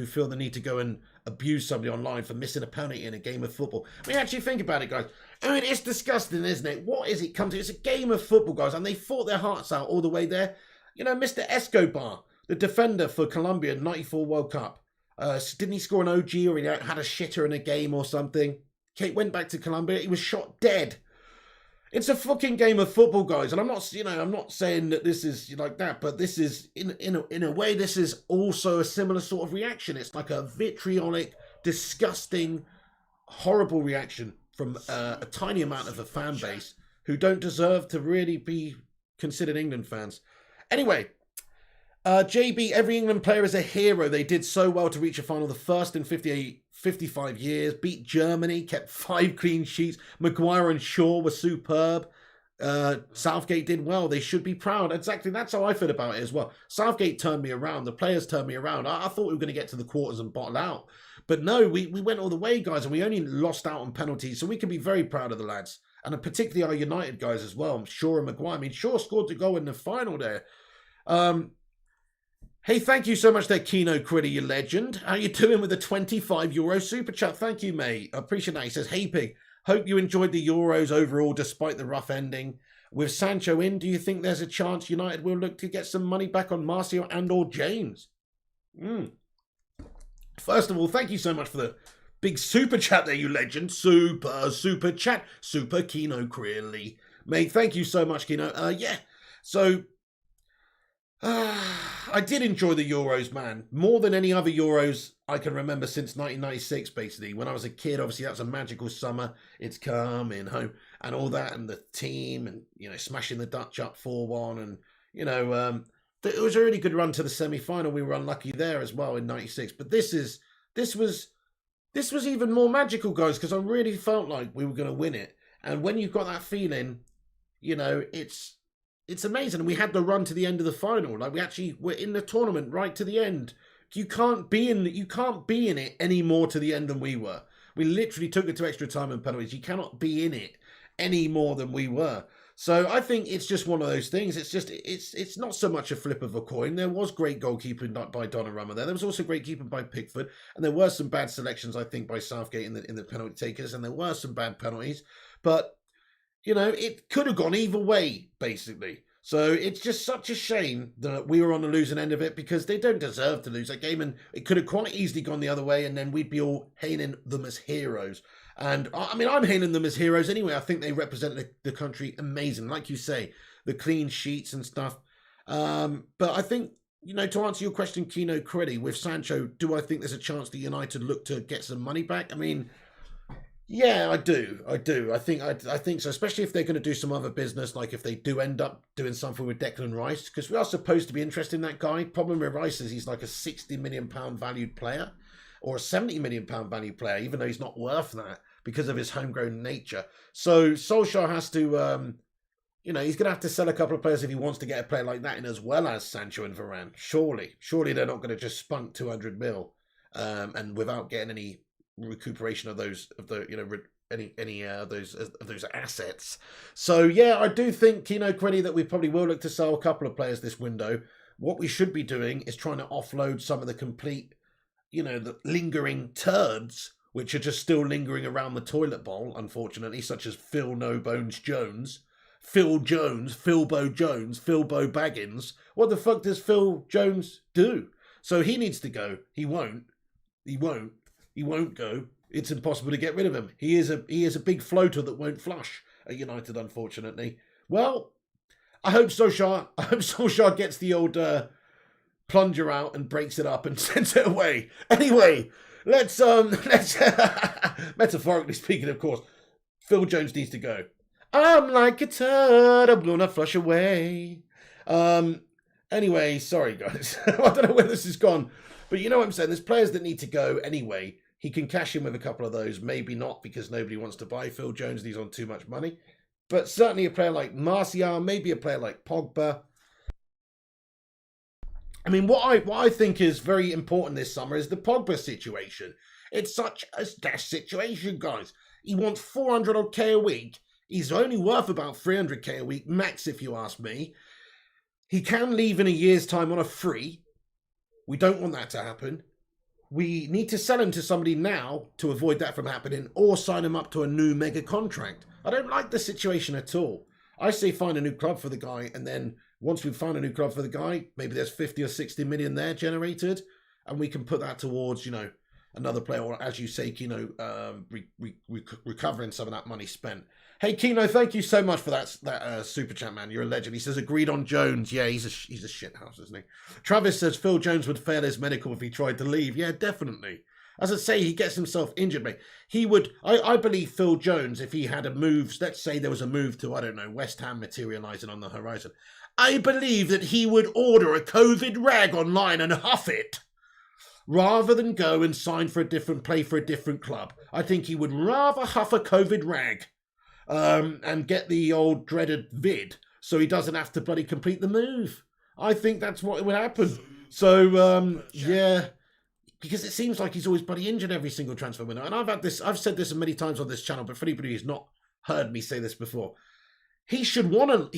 feel the need to go and abuse somebody online for missing a penalty in a game of football. I mean, actually think about it, guys. I mean, it's disgusting, isn't it? What is it come to? It's a game of football, guys, and they fought their hearts out all the way there. You know, Mr. Escobar, the defender for Colombia, 94 World Cup. Didn't he score an OG, or he had a shitter in a game or something? Kate went back to Colombia. He was shot dead. It's a fucking game of football, guys, and I'm not saying that this is like that, but this is in a way, this is also a similar sort of reaction. It's like a vitriolic, disgusting, horrible reaction from a tiny amount of a fan base who don't deserve to really be considered England fans. Anyway, JB, every England player is a hero. They did so well to reach a final, the first in 55 years, beat Germany, kept 5 clean sheets. Maguire and Shaw were superb. Southgate did well. They should be proud. Exactly, that's how I feel about it as well. Southgate turned me around. The players turned me around. I thought we were going to get to the quarters and bottle out. But no, we went all the way, guys, and we only lost out on penalties, so we can be very proud of the lads. And particularly our United guys as well, Shaw and Maguire. I mean, Shaw scored the goal in the final there. Hey, thank you so much there, Kino Critter, you legend. How you doing with the €25 super chat? Thank you, mate. I appreciate that. He says, hey, Pig, hope you enjoyed the Euros overall despite the rough ending. With Sancho in, do you think there's a chance United will look to get some money back on Martial and or James? First of all, thank you so much for the big super chat there, you legend. Super chat. Super Kino Critter. Mate, thank you so much, Kino. Yeah, so I did enjoy the Euros, man. More than any other Euros I can remember since 1996, basically. When I was a kid, obviously, that was a magical summer. It's coming home and all that, and the team, and, smashing the Dutch up 4-1. And, it was a really good run to the semi-final. We were unlucky there as well in 96. But this was even more magical, guys, because I really felt like we were going to win it. And when you've got that feeling, it's amazing. And we had the run to the end of the final. Like, we're in the tournament right to the end. You can't be in it any more to the end than we were. We literally took it to extra time and penalties. You cannot be in it any more than we were. So I think it's just one of those things. It's not so much a flip of a coin. There was great goalkeeping by Donnarumma there. There was also great keeping by Pickford. And there were some bad selections, I think, by Southgate in the penalty takers. And there were some bad penalties. But it could have gone either way, basically. So it's just such a shame that we were on the losing end of it, because they don't deserve to lose that game. And it could have quite easily gone the other way, and then we'd be all hailing them as heroes. And I mean, I'm hailing them as heroes anyway. I think they represent the country amazing. Like you say, the clean sheets and stuff. But I think, to answer your question, Kino Credi, with Sancho, do I think there's a chance that United look to get some money back? I mean, yeah, I do. I think so, especially if they're going to do some other business, like if they do end up doing something with Declan Rice, because we are supposed to be interested in that guy. Problem with Rice is he's like a £60 million valued player, or a £70 million valued player, even though he's not worth that because of his homegrown nature. So Solskjaer has to, he's going to have to sell a couple of players if he wants to get a player like that in, as well as Sancho and Varane. Surely they're not going to just spunk 200 mil, and without getting any recuperation of those assets. So yeah, I do think, Kino Credi, that we probably will look to sell a couple of players this window. What we should be doing is trying to offload some of the complete, the lingering turds which are just still lingering around the toilet bowl, unfortunately, such as Phil No Bones Jones, Phil Jones, Philbo Jones, Philbo Baggins. What the fuck does Phil Jones do? So he needs to go. He won't go. It's impossible to get rid of him. He is a big floater that won't flush at United, unfortunately. Well, I hope Solskjaer gets the old plunger out and breaks it up and sends it away. Anyway, let's metaphorically speaking, of course, Phil Jones needs to go. I'm like a turd, I will not flush away. Anyway, sorry guys. I don't know where this has gone. But you know what I'm saying? There's players that need to go anyway. He can cash in with a couple of those. Maybe not, because nobody wants to buy Phil Jones and he's on too much money. But certainly a player like Martial, maybe a player like Pogba. I mean, what I think is very important this summer is the Pogba situation. It's such a dash situation, guys. He wants 400 odd K a week. He's only worth about 300k a week max, if you ask me. He can leave in a year's time on a free. We don't want that to happen. We need to sell him to somebody now to avoid that from happening, or sign him up to a new mega contract. I don't like the situation at all. I say find a new club for the guy, and then once we've found a new club for the guy, maybe there's 50 or 60 million there generated, and we can put that towards, another player, or as you say, Kino, recovering some of that money spent. Hey, Kino, thank you so much for that super chat, man. You're a legend. He says, agreed on Jones. Yeah, he's a shithouse, isn't he? Travis says, Phil Jones would fail his medical if he tried to leave. Yeah, definitely. As I say, he gets himself injured, mate. He would, I believe Phil Jones, if he had a move, let's say there was a move to, I don't know, West Ham materialising on the horizon, I believe that he would order a COVID rag online and huff it, rather than go and play for a different club. I think he would rather huff a COVID rag and get the old dreaded vid, so he doesn't have to bloody complete the move. I think that's what would happen. So, yeah, because it seems like he's always bloody injured every single transfer window. And I've said this many times on this channel, but for anybody who's not heard me say this before, he should want to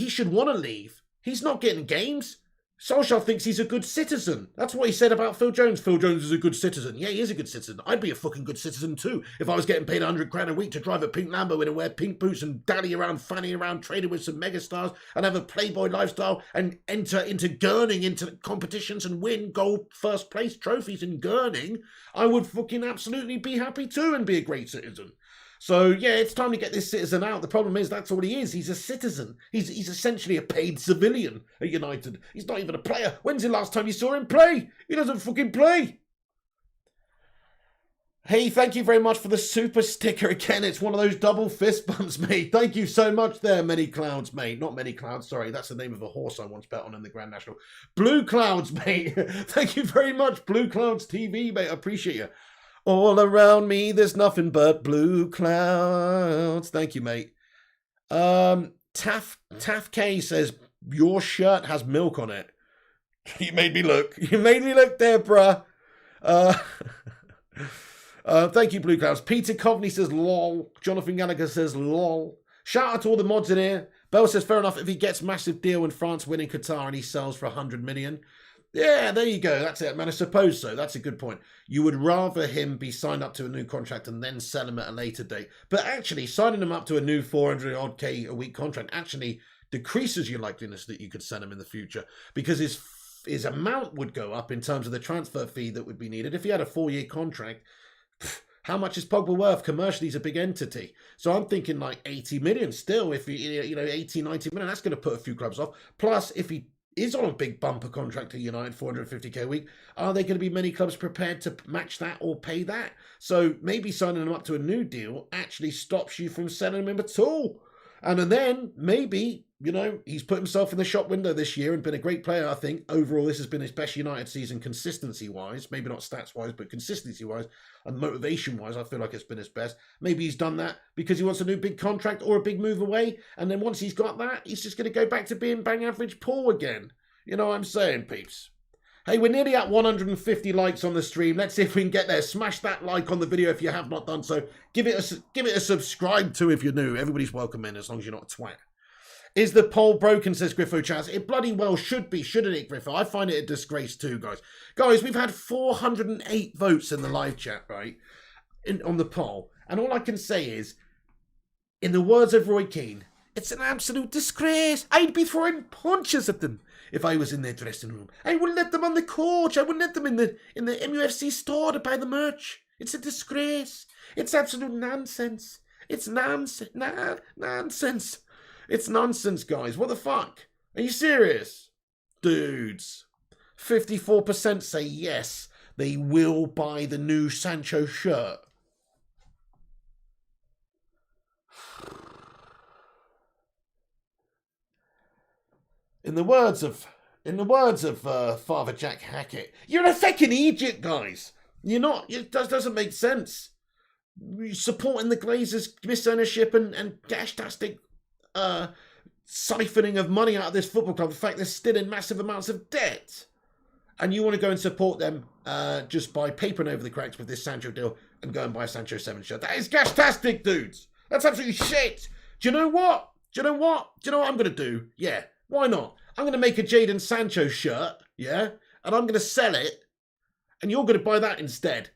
leave. He's not getting games. Solskjaer thinks he's a good citizen. That's what he said about Phil Jones. Phil Jones is a good citizen. Yeah, he is a good citizen. I'd be a fucking good citizen too if I was getting paid 100 grand a week to drive a pink Lambo and wear pink boots and dally around, fanny around, trading with some megastars and have a playboy lifestyle and enter into gurning into competitions and win gold first place trophies in gurning. I would fucking absolutely be happy too and be a great citizen. So, yeah, it's time to get this citizen out. The problem is that's all he is. He's a citizen. He's essentially a paid civilian at United. He's not even a player. When's the last time you saw him play? He doesn't fucking play. Hey, thank you very much for the super sticker again. It's one of those double fist bumps, mate. Thank you so much there, Many Clouds, mate. Not Many Clouds, sorry. That's the name of a horse I once bet on in the Grand National. Blue Clouds, mate. Thank you very much, Blue Clouds TV, mate. I appreciate you. All around me, there's nothing but blue clouds. Thank you, mate. Taff K says, your shirt has milk on it. You made me look. You made me look there, bruh. Thank you, Blue Clouds. Peter Coveney says, lol. Jonathan Gallagher says, lol. Shout out to all the mods in here. Bell says, fair enough, if he gets massive deal in France winning Qatar and he sells for 100 million. Yeah, there you go. That's it, man. I suppose so. That's a good point. You would rather him be signed up to a new contract and then sell him at a later date. But actually, signing him up to a new 400-odd-K a week contract actually decreases your likeliness that you could sell him in the future, because his amount would go up in terms of the transfer fee that would be needed. If he had a 4-year contract, how much is Pogba worth? Commercially, he's a big entity. So I'm thinking like 80 million still. If he, 80, 90 million, that's going to put a few clubs off. Plus, if he is on a big bumper contract at United, 450k a week, are there going to be many clubs prepared to match that or pay that? So maybe signing him up to a new deal actually stops you from selling him at all. And then maybe, he's put himself in the shop window this year and been a great player, I think. Overall, this has been his best United season consistency-wise. Maybe not stats-wise, but consistency-wise and motivation-wise, I feel like it's been his best. Maybe he's done that because he wants a new big contract or a big move away. And then once he's got that, he's just going to go back to being bang average Paul again. You know what I'm saying, peeps? Hey, we're nearly at 150 likes on the stream. Let's see if we can get there. Smash that like on the video if you have not done so. Give it a subscribe to if you're new. Everybody's welcome in as long as you're not a twat. Is the poll broken, says Griffo Chaz? It bloody well should be, shouldn't it, Griffo? I find it a disgrace too, guys. Guys, we've had 408 votes in the live chat, right, on the poll. And all I can say is, in the words of Roy Keane, it's an absolute disgrace. I'd be throwing punches at them if I was in their dressing room. I wouldn't let them on the coach. I wouldn't let them in the MUFC store to buy the merch. It's a disgrace. It's absolute nonsense. It's nonsense. Nonsense. It's nonsense, guys. What the fuck? Are you serious? Dudes. 54% say yes, they will buy the new Sancho shirt. In the words of Father Jack Hackett, you're a fucking idiot, guys. You're not. It doesn't make sense. You're supporting the Glazers' misownership and gash-tastic siphoning of money out of this football club. The fact they're still in massive amounts of debt, and you want to go and support them just by papering over the cracks with this Sancho deal and go and buy a Sancho 7 shirt. That is gash-tastic, dudes. That's absolutely shit. Do you know what? Do you know what I'm going to do? Yeah. Why not? I'm going to make a Jadon Sancho shirt, yeah? And I'm going to sell it, and you're going to buy that instead.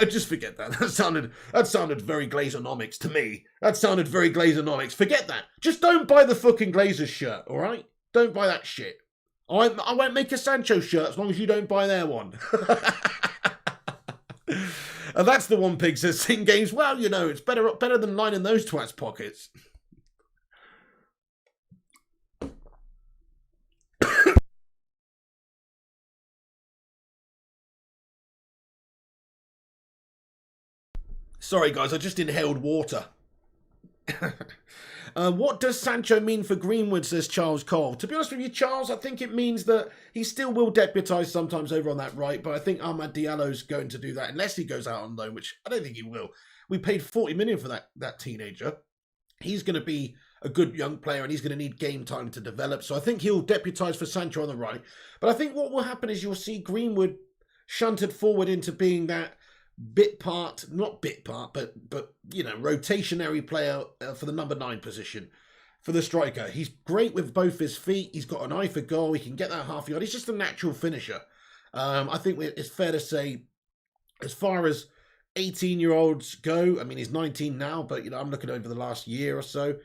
Just forget that. That sounded very Glazonomics to me. That sounded very Glazonomics. Forget that. Just don't buy the fucking Glazers shirt, all right? Don't buy that shit. I won't make a Sancho shirt as long as you don't buy their one. And that's the one Pig says, Sing Games, well, it's better than lining those twats' pockets. Sorry, guys, I just inhaled water. What does Sancho mean for Greenwood, says Charles Cole? To be honest with you, Charles, I think it means that he still will deputise sometimes over on that right, but I think Ahmad Diallo's going to do that unless he goes out on loan, which I don't think he will. We paid 40 million for that teenager. He's going to be a good young player and he's going to need game time to develop, so I think he'll deputise for Sancho on the right. But I think what will happen is you'll see Greenwood shunted forward into being that not bit part, but rotationary player for the number 9 position for the striker. He's great with both his feet. He's got an eye for goal. He can get that half yard. He's just a natural finisher. I think it's fair to say, as far as 18-year-olds go, I mean, he's 19 now, but I'm looking over the last year or so.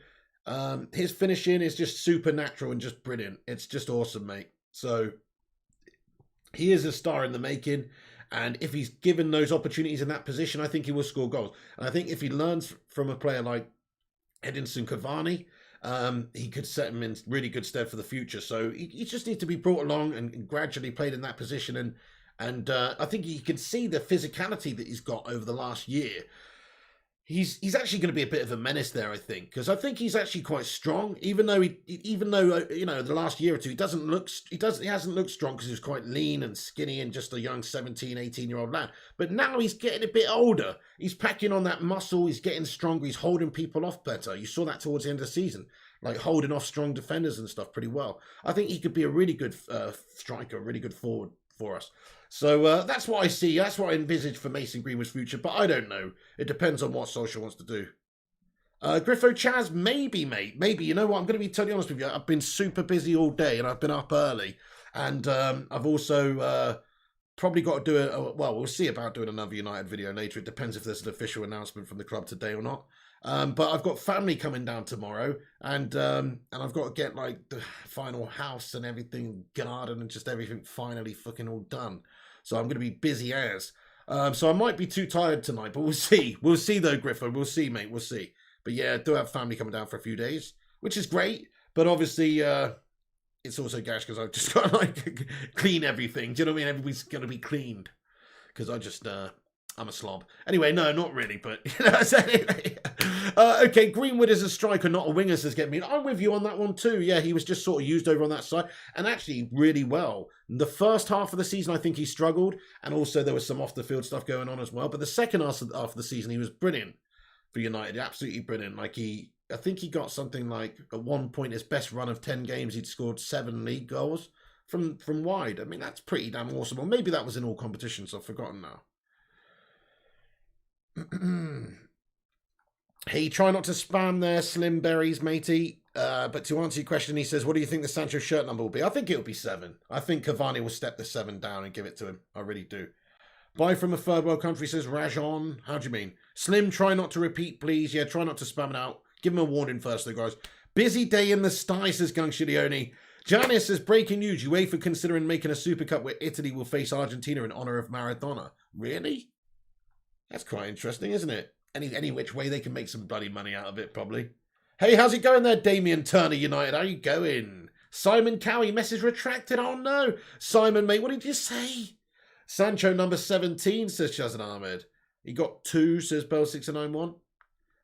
His finishing is just supernatural and just brilliant. It's just awesome, mate. So he is a star in the making. And if he's given those opportunities in that position, I think he will score goals. And I think if he learns from a player like Edinson Cavani, he could set him in really good stead for the future. So he just needs to be brought along and gradually played in that position. And I think you can see the physicality that he's got over the last year. He's actually going to be a bit of a menace there, I think, because I think he's actually quite strong. Even though the last year or two he hasn't looked strong because he was quite lean and skinny and just a young 17, 18-year-old lad. But now he's getting a bit older. He's packing on that muscle. He's getting stronger. He's holding people off better. You saw that towards the end of the season, like holding off strong defenders and stuff pretty well. I think he could be a really good striker, a really good forward for us. So that's what I see. That's what I envisage for Mason Greenwood's future. But I don't know. It depends on what Solskjaer wants to do. Griffo Chaz, maybe, mate. Maybe. You know what? I'm going to be totally honest with you. I've been super busy all day and I've been up early. And I've also probably got to do well, we'll see about doing another United video later. It depends if there's an official announcement from the club today or not. But I've got family coming down tomorrow, and I've got to get like the final house and everything, garden and just everything finally fucking all done. So I'm going to be busy as. So I might be too tired tonight, but we'll see. We'll see though, Griffo. We'll see, mate. We'll see. But yeah, I do have family coming down for a few days, which is great. But obviously, it's also gash because I've just got to like clean everything. Do you know what I mean? Everything's going to be cleaned because I just I'm a slob. Anyway, no, not really, but you know, anyway. Okay, Greenwood is a striker, not a winger, says Get Me. I'm with you on that one too. Yeah, he was just sort of used over on that side, and actually really well. The first half of the season, I think he struggled, and also there was some off-the-field stuff going on as well. But the second half of the season, he was brilliant for United, absolutely brilliant. Like I think he got something like at one point his best run of 10 games, he'd scored 7 league goals from wide. I mean, that's pretty damn awesome. Or maybe that was in all competitions. I've forgotten now. Hey, try not to spam there, Slim Berries, matey. But to answer your question, he says, what do you think the Sancho shirt number will be? I think it'll be 7. I think Cavani will step the 7 down and give it to him. I really do. Buy from a third world country, says Rajon. How do you mean? Slim, try not to repeat, please. Yeah, try not to spam it out. Give him a warning first, though, guys. Busy day in the sty, says Gung Shilioni. Janice says, breaking news. UEFA considering making a Super Cup where Italy will face Argentina in honour of Maradona. Really? That's quite interesting, isn't it? Any which way they can make some bloody money out of it, probably. Hey, how's it going there, Damien Turner United? How you going? Simon Cowie, message retracted. Oh, no. Simon, mate, what did you say? Sancho, number 17, says Shazan Ahmed. He got 2, says Bell6991.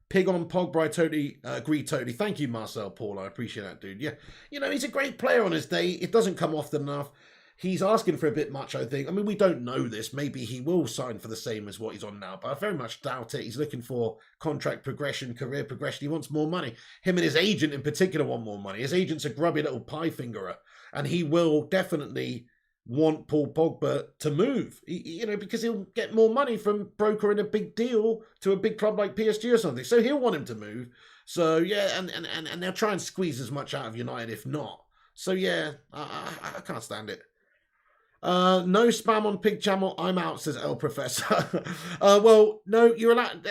Pig on Pogba, I totally agree, totally. Thank you, Marcel Paul. I appreciate that, dude. Yeah, you know, he's a great player on his day. It doesn't come often enough. He's asking for a bit much, I think. I mean, we don't know this. Maybe he will sign for the same as what he's on now, but I very much doubt it. He's looking for contract progression, career progression. He wants more money. Him and his agent in particular want more money. His agent's a grubby little pie fingerer, and he will definitely want Paul Pogba to move, you know, because he'll get more money from brokering a big deal to a big club like PSG or something. So he'll want him to move. So, yeah, and they'll try and squeeze as much out of United if not. So, yeah, I can't stand it. No spam on Pig Channel. I'm out, says El Professor. Well, no, you're allowed.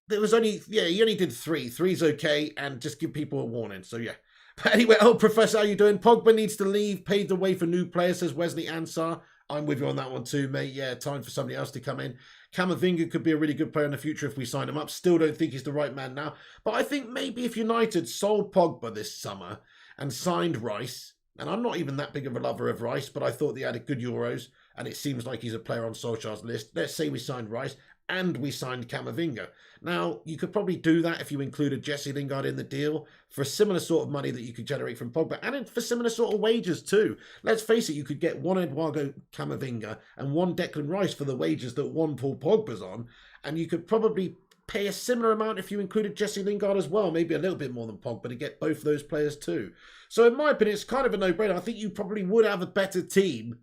There was only, you only did 3. 3's okay, and just give people a warning. So, yeah. But anyway, El Professor, how you doing? Pogba needs to leave. Paved the way for new players, says Wesley Ansar. I'm with you on that one too, mate. Yeah, time for somebody else to come in. Camavinga could be a really good player in the future if we sign him up. Still don't think he's the right man now. But I think maybe if United sold Pogba this summer and signed Rice, and I'm not even that big of a lover of Rice, but I thought he had a good Euros, and it seems like he's a player on Solskjaer's list. Let's say we signed Rice, and we signed Camavinga. Now, you could probably do that if you included Jesse Lingard in the deal for a similar sort of money that you could generate from Pogba, and for similar sort of wages too. Let's face it, you could get one Eduardo Camavinga and one Declan Rice for the wages that one Paul Pogba's on, and you could probably pay a similar amount if you included Jesse Lingard as well, maybe a little bit more than Pogba to get both of those players too. So in my opinion, it's kind of a no-brainer. I think you probably would have a better team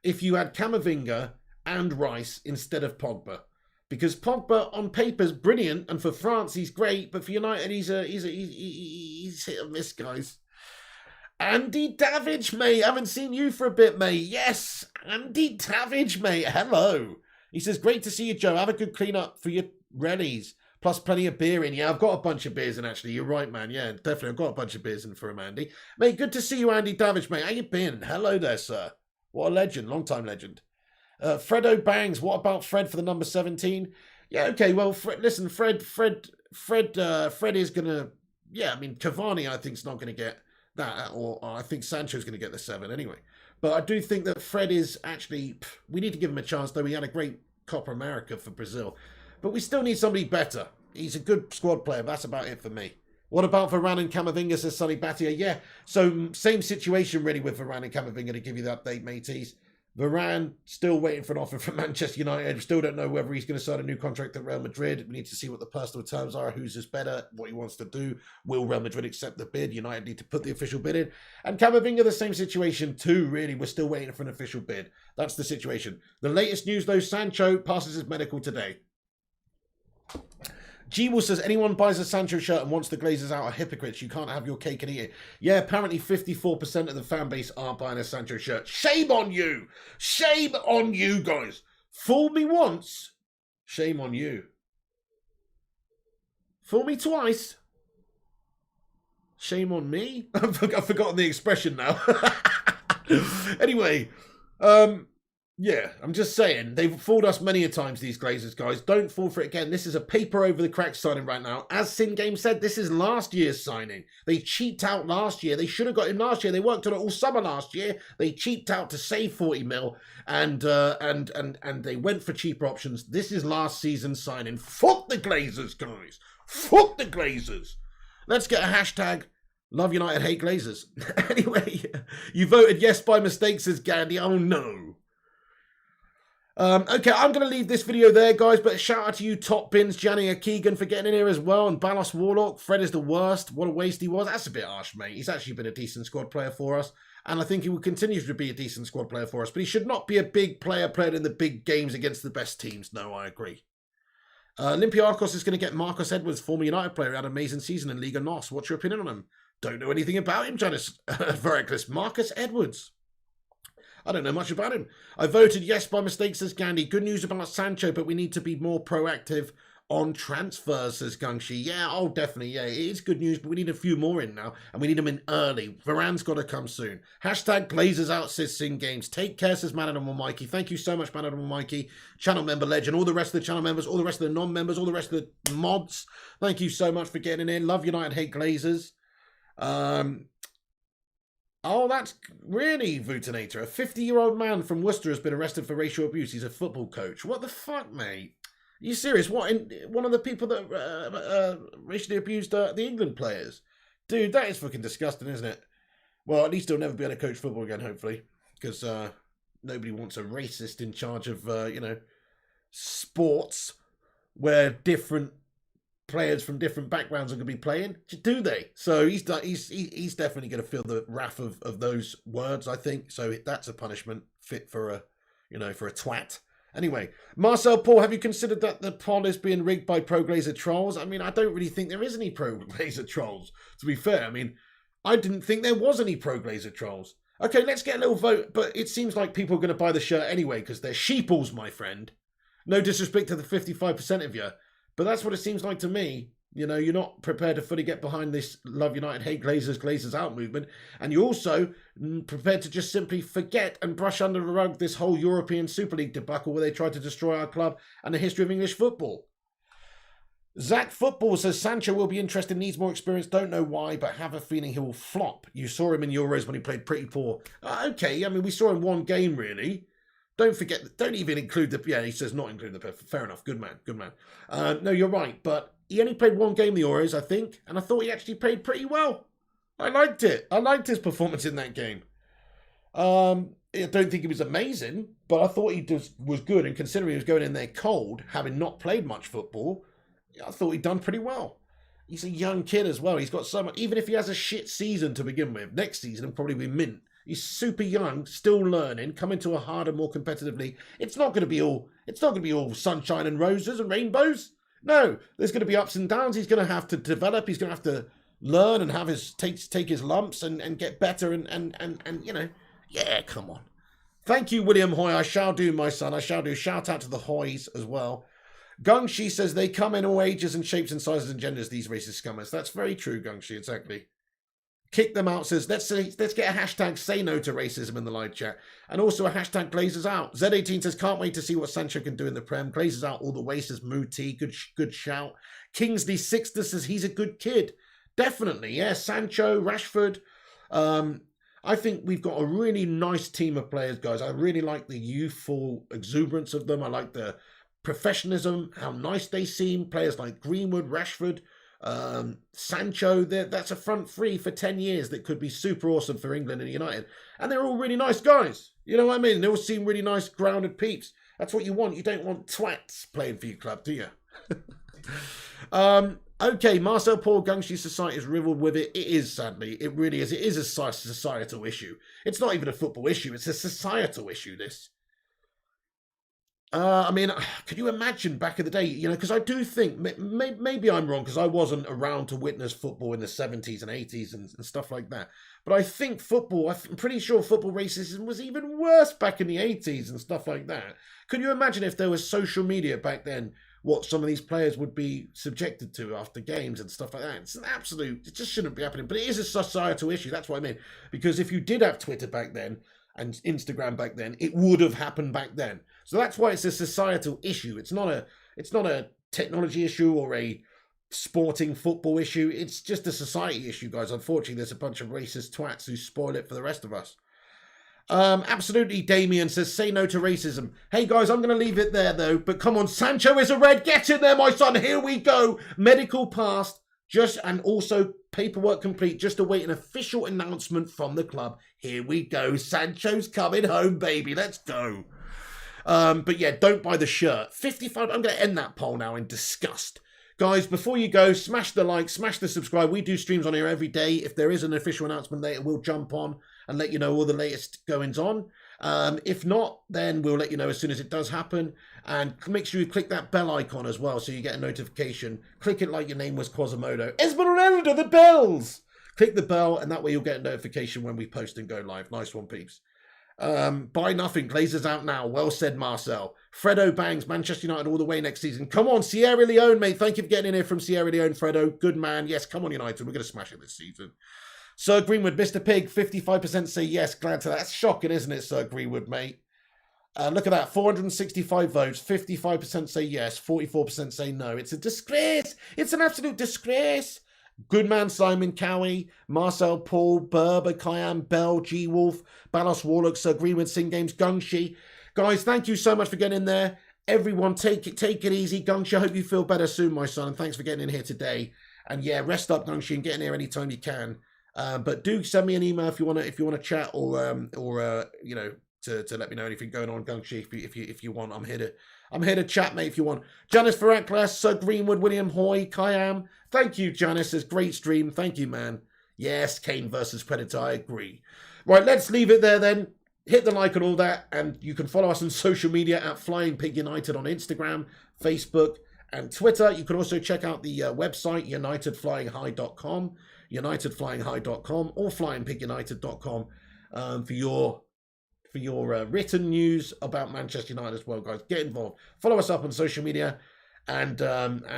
if you had Camavinga and Rice instead of Pogba. Because Pogba on paper is brilliant, and for France he's great, but for United he's hit or miss, guys. Andy Davidge, mate, haven't seen you for a bit, mate. Yes, Andy Davidge, mate. Hello. He says, great to see you, Joe. Have a good clean up for your rallies. Plus plenty of beer in. Yeah, I've got a bunch of beers in, actually. You're right, man. Yeah, definitely. I've got a bunch of beers in for him, Andy. Mate, good to see you, Andy Davidge, mate. How you been? Hello there, sir. What a legend. Long-time legend. Fredo Bangs, what about Fred for the number 17? Yeah, okay, well, listen, Fred is going to, yeah, I mean, Cavani, I think, is not going to get that, or I think Sancho's going to get the 7 anyway. But I do think that Fred is actually, we need to give him a chance, though. He had a great Copa America for Brazil. But we still need somebody better. He's a good squad player. That's about it for me. What about Varane and Camavinga, says Sonny Battier? Yeah, so same situation really with Varane and Camavinga, to give you the update, mateys. Varane, still waiting for an offer from Manchester United. We still don't know whether he's going to sign a new contract at Real Madrid. We need to see what the personal terms are, who's just better, what he wants to do. Will Real Madrid accept the bid? United need to put the official bid in. And Camavinga, the same situation too, really. We're still waiting for an official bid. That's the situation. The latest news, though, Sancho passes his medical today. G-Will says, anyone buys a Sancho shirt and wants the Glazers out are hypocrites. You can't have your cake and eat it. Yeah, apparently 54% of the fan base aren't buying a Sancho shirt. Shame on you. Shame on you, guys. Fool me once. Shame on you. Fool me twice. Shame on me. I've forgotten the expression now. Anyway, yeah, I'm just saying, they've fooled us many a times, these Glazers, guys. Don't fall for it again. This is a paper over the cracks signing right now. As Sin Game said, this is last year's signing. They cheaped out last year. They should have got him last year. They worked on it all summer last year. They cheaped out to save 40 mil, and they went for cheaper options. This is last season's signing. Fuck the Glazers, guys. Fuck the Glazers. Let's get a hashtag. Love United, hate Glazers. Anyway, you voted yes by mistake, says Gandhi. Oh, no. Okay, I'm going to leave this video there, guys, but shout out to you, Top Bins, Gianni Keegan, for getting in here as well, and Balos Warlock. Fred is the worst. What a waste he was. That's a bit harsh, mate. He's actually been a decent squad player for us, and I think he will continue to be a decent squad player for us, but he should not be a big player played in the big games against the best teams. No, I agree. Olympiacos is going to get Marcus Edwards, former United player, had an amazing season in Liga NOS. What's your opinion on him? Don't know anything about him, Janice Vericlus. Marcus Edwards. I don't know much about him. I voted yes by mistake, says Gandhi. Good news about Sancho, but we need to be more proactive on transfers, says Gungshi. Yeah, oh, definitely. Yeah, it is good news, but we need a few more in now, and we need them in early. Varane's got to come soon. Hashtag Glazers out, says Sin Games. Take care, says Man Animal Mikey. Thank you so much, Man Animal Mikey. Channel member legend, all the rest of the channel members, all the rest of the non-members, all the rest of the mods. Thank you so much for getting in. Love United, hate Glazers. Oh, that's really Vutinator. A 50-year-old man from Worcester has been arrested for racial abuse. He's a football coach. What the fuck, mate? Are you serious? What, one of the people that racially abused the England players? Dude, that is fucking disgusting, isn't it? Well, at least he'll never be able to coach football again, hopefully. Because nobody wants a racist in charge of, sports where different players from different backgrounds are going to be playing, do they? So he's definitely going to feel the wrath of those words, I think. So that's a punishment fit for a twat. Anyway, Marcel Paul, have you considered that the poll is being rigged by pro Glazer trolls? I mean, I don't really think there is any pro Glazer trolls, to be fair. I mean, I didn't think there was any pro Glazer trolls. Okay, let's get a little vote, but it seems like people are going to buy the shirt anyway because they're sheeples, my friend. No disrespect to the 55% of you. But that's what it seems like to me. You know, you're not prepared to fully get behind this Love United, hate Glazers, Glazers out movement. And you're also prepared to just simply forget and brush under the rug this whole European Super League debacle where they tried to destroy our club and the history of English football. Zach Football says Sancho will be interested, needs more experience, don't know why, but have a feeling he will flop. You saw him in Euros when he played pretty poor. Okay, I mean, we saw him one game, really. Don't forget, don't even include the, yeah, he says not include the, fair enough, good man, good man. No, you're right, but he only played one game in the Euros, I think, and I thought he actually played pretty well. I liked it. I liked his performance in that game. I don't think he was amazing, but I thought he was good, and considering he was going in there cold, having not played much football, I thought he'd done pretty well. He's a young kid as well. He's got so much, even if he has a shit season to begin with, next season he'll probably be mint. He's super young, still learning, coming to a harder, more competitive league. It's not going to be all sunshine and roses and rainbows. No, there's going to be ups and downs. He's going to have to develop. He's going to have to learn and have his take his lumps and get better and you know, yeah, come on. Thank you, William Hoy. I shall do, my son. I shall do. Shout out to the Hoys as well. Gungshi says they come in all ages and shapes and sizes and genders, these racist scummers. That's very true, Gungshi, exactly. Kick them out says, let's get a hashtag say no to racism in the live chat. And also a hashtag Glazers out. Z18 says, can't wait to see what Sancho can do in the Prem. Glazers out all the way, says Mooti. Good shout. Kingsley Sixter says he's a good kid. Definitely, yeah. Sancho, Rashford. I think we've got a really nice team of players, guys. I really like the youthful exuberance of them. I like the professionalism, how nice they seem. Players like Greenwood, Rashford, Sancho, that's a front three for 10 years that could be super awesome for England and United. And they're all really nice guys. You know what I mean? They all seem really nice, grounded peeps. That's what you want. You don't want twats playing for your club, do you? Okay, Marcel Paul Gungshi society is riddled with it. It is, sadly. It really is. It is a societal issue. It's not even a football issue. It's a societal issue, this. I mean, could you imagine back in the day, you know, because I do think, maybe I'm wrong, because I wasn't around to witness football in the 70s and 80s and stuff like that. But I think football, I'm pretty sure football racism was even worse back in the 80s and stuff like that. Could you imagine if there was social media back then, what some of these players would be subjected to after games and stuff like that? It's an absolute, it just shouldn't be happening. But it is a societal issue, that's what I mean. Because if you did have Twitter back then, and Instagram back then, it would have happened back then. So that's why it's a societal issue. It's not a technology issue or a sporting football issue. It's just a society issue, guys. Unfortunately, there's a bunch of racist twats who spoil it for the rest of us. Absolutely, Damien says, say no to racism. Hey, guys, I'm going to leave it there, though. But come on, Sancho is a red. Get in there, my son. Here we go. Medical passed. And also paperwork complete, just await an official announcement from the club. Here we go. Sancho's coming home, baby. Let's go. But yeah, don't buy the shirt. 55. I'm going to end that poll now in disgust. Guys, before you go, smash the like, smash the subscribe. We do streams on here every day. If there is an official announcement later, we'll jump on and let you know all the latest goings on. If not, then we'll let you know as soon as it does happen. And make sure you click that bell icon as well so you get a notification. Click it like your name was Quasimodo. Esmeralda, the bells! Click the bell and that way you'll get a notification when we post and go live. Nice one, peeps. Buy nothing. Glazers out now. Well said, Marcel. Fredo bangs. Manchester United all the way next season. Come on, Sierra Leone, mate. Thank you for getting in here from Sierra Leone, Fredo. Good man. Yes, come on, United. We're going to smash it this season. Sir Greenwood, Mr. Pig, 55% say yes. Glad to that. That's shocking, isn't it, Sir Greenwood, mate? Look at that. 465 votes. 55% say yes. 44% say no. It's a disgrace. It's an absolute disgrace. Good man, Simon Cowie, Marcel Paul, Berber, Kayam, Bell, G Wolf, Balos Warlock, Sir Greenwood, Sing Games, Gungshi. Guys, thank you so much for getting in there. Everyone, take it easy. Gungshi, I hope you feel better soon, my son. And thanks for getting in here today. And yeah, rest up, Gungshi, and get in here anytime you can. But do send me an email if you want to chat or you know, to let me know anything going on, Gungshi, if you want. I'm here to chat, mate, if you want. Janice Faraklas, Sir Greenwood, William Hoy, Kayam. Thank you, Janice. It's a great stream. Thank you, man. Yes, Kane versus Predator. I agree. Right, let's leave it there then. Hit the like and all that. And you can follow us on social media at Flying Pig United on Instagram, Facebook, and Twitter. You can also check out the website, unitedflyinghigh.com, unitedflyinghigh.com, or flyingpigunited.com for your written news about Manchester United as well, guys. Get involved. Follow us up on social media and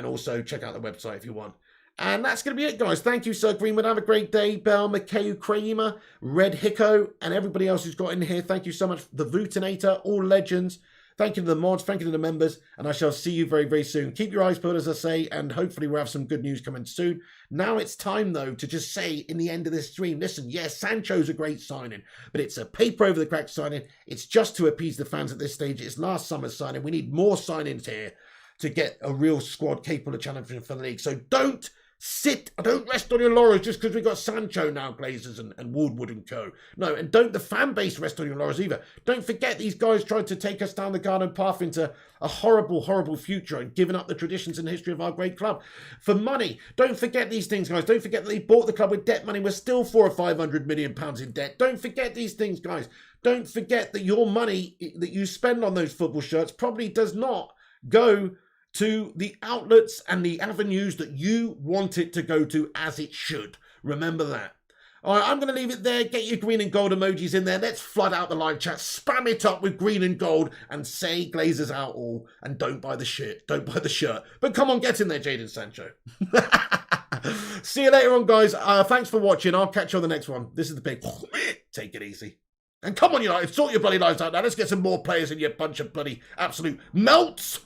also check out the website if you want. And that's going to be it, guys. Thank you, Sir Greenwood. Have a great day. Bell, McKay, Kramer, Red Hicko, and everybody else who's got in here. Thank you so much. The Vootinator, all legends. Thank you to the mods. Thank you to the members. And I shall see you very, very soon. Keep your eyes peeled, as I say, and hopefully we'll have some good news coming soon. Now it's time, though, to just say in the end of this stream, listen, yes, Sancho's a great signing, but it's a paper over the crack signing. It's just to appease the fans at this stage. It's last summer's signing. We need more signings here to get a real squad capable of challenging for the league. So don't rest on your laurels just because we've got Sancho now, Glazers and Woodward and co. No, and don't the fan base rest on your laurels either. Don't forget these guys tried to take us down the garden path into a horrible, horrible future and giving up the traditions and history of our great club for money. Don't forget these things, guys. Don't forget that they bought the club with debt money. We're still £400 or £500 million in debt. Don't forget these things, guys. Don't forget that your money that you spend on those football shirts probably does not go to the outlets and the avenues that you want it to go to as it should. Remember that. All right, I'm going to leave it there. Get your green and gold emojis in there. Let's flood out the live chat. Spam it up with green and gold and say Glazers out all. And don't buy the shirt. Don't buy the shirt. But come on, get in there, Jadon Sancho. See you later on, guys. Thanks for watching. I'll catch you on the next one. This is the big... Take it easy. And come on, United, sort your bloody lives out now. Let's get some more players in your bunch of bloody absolute melts.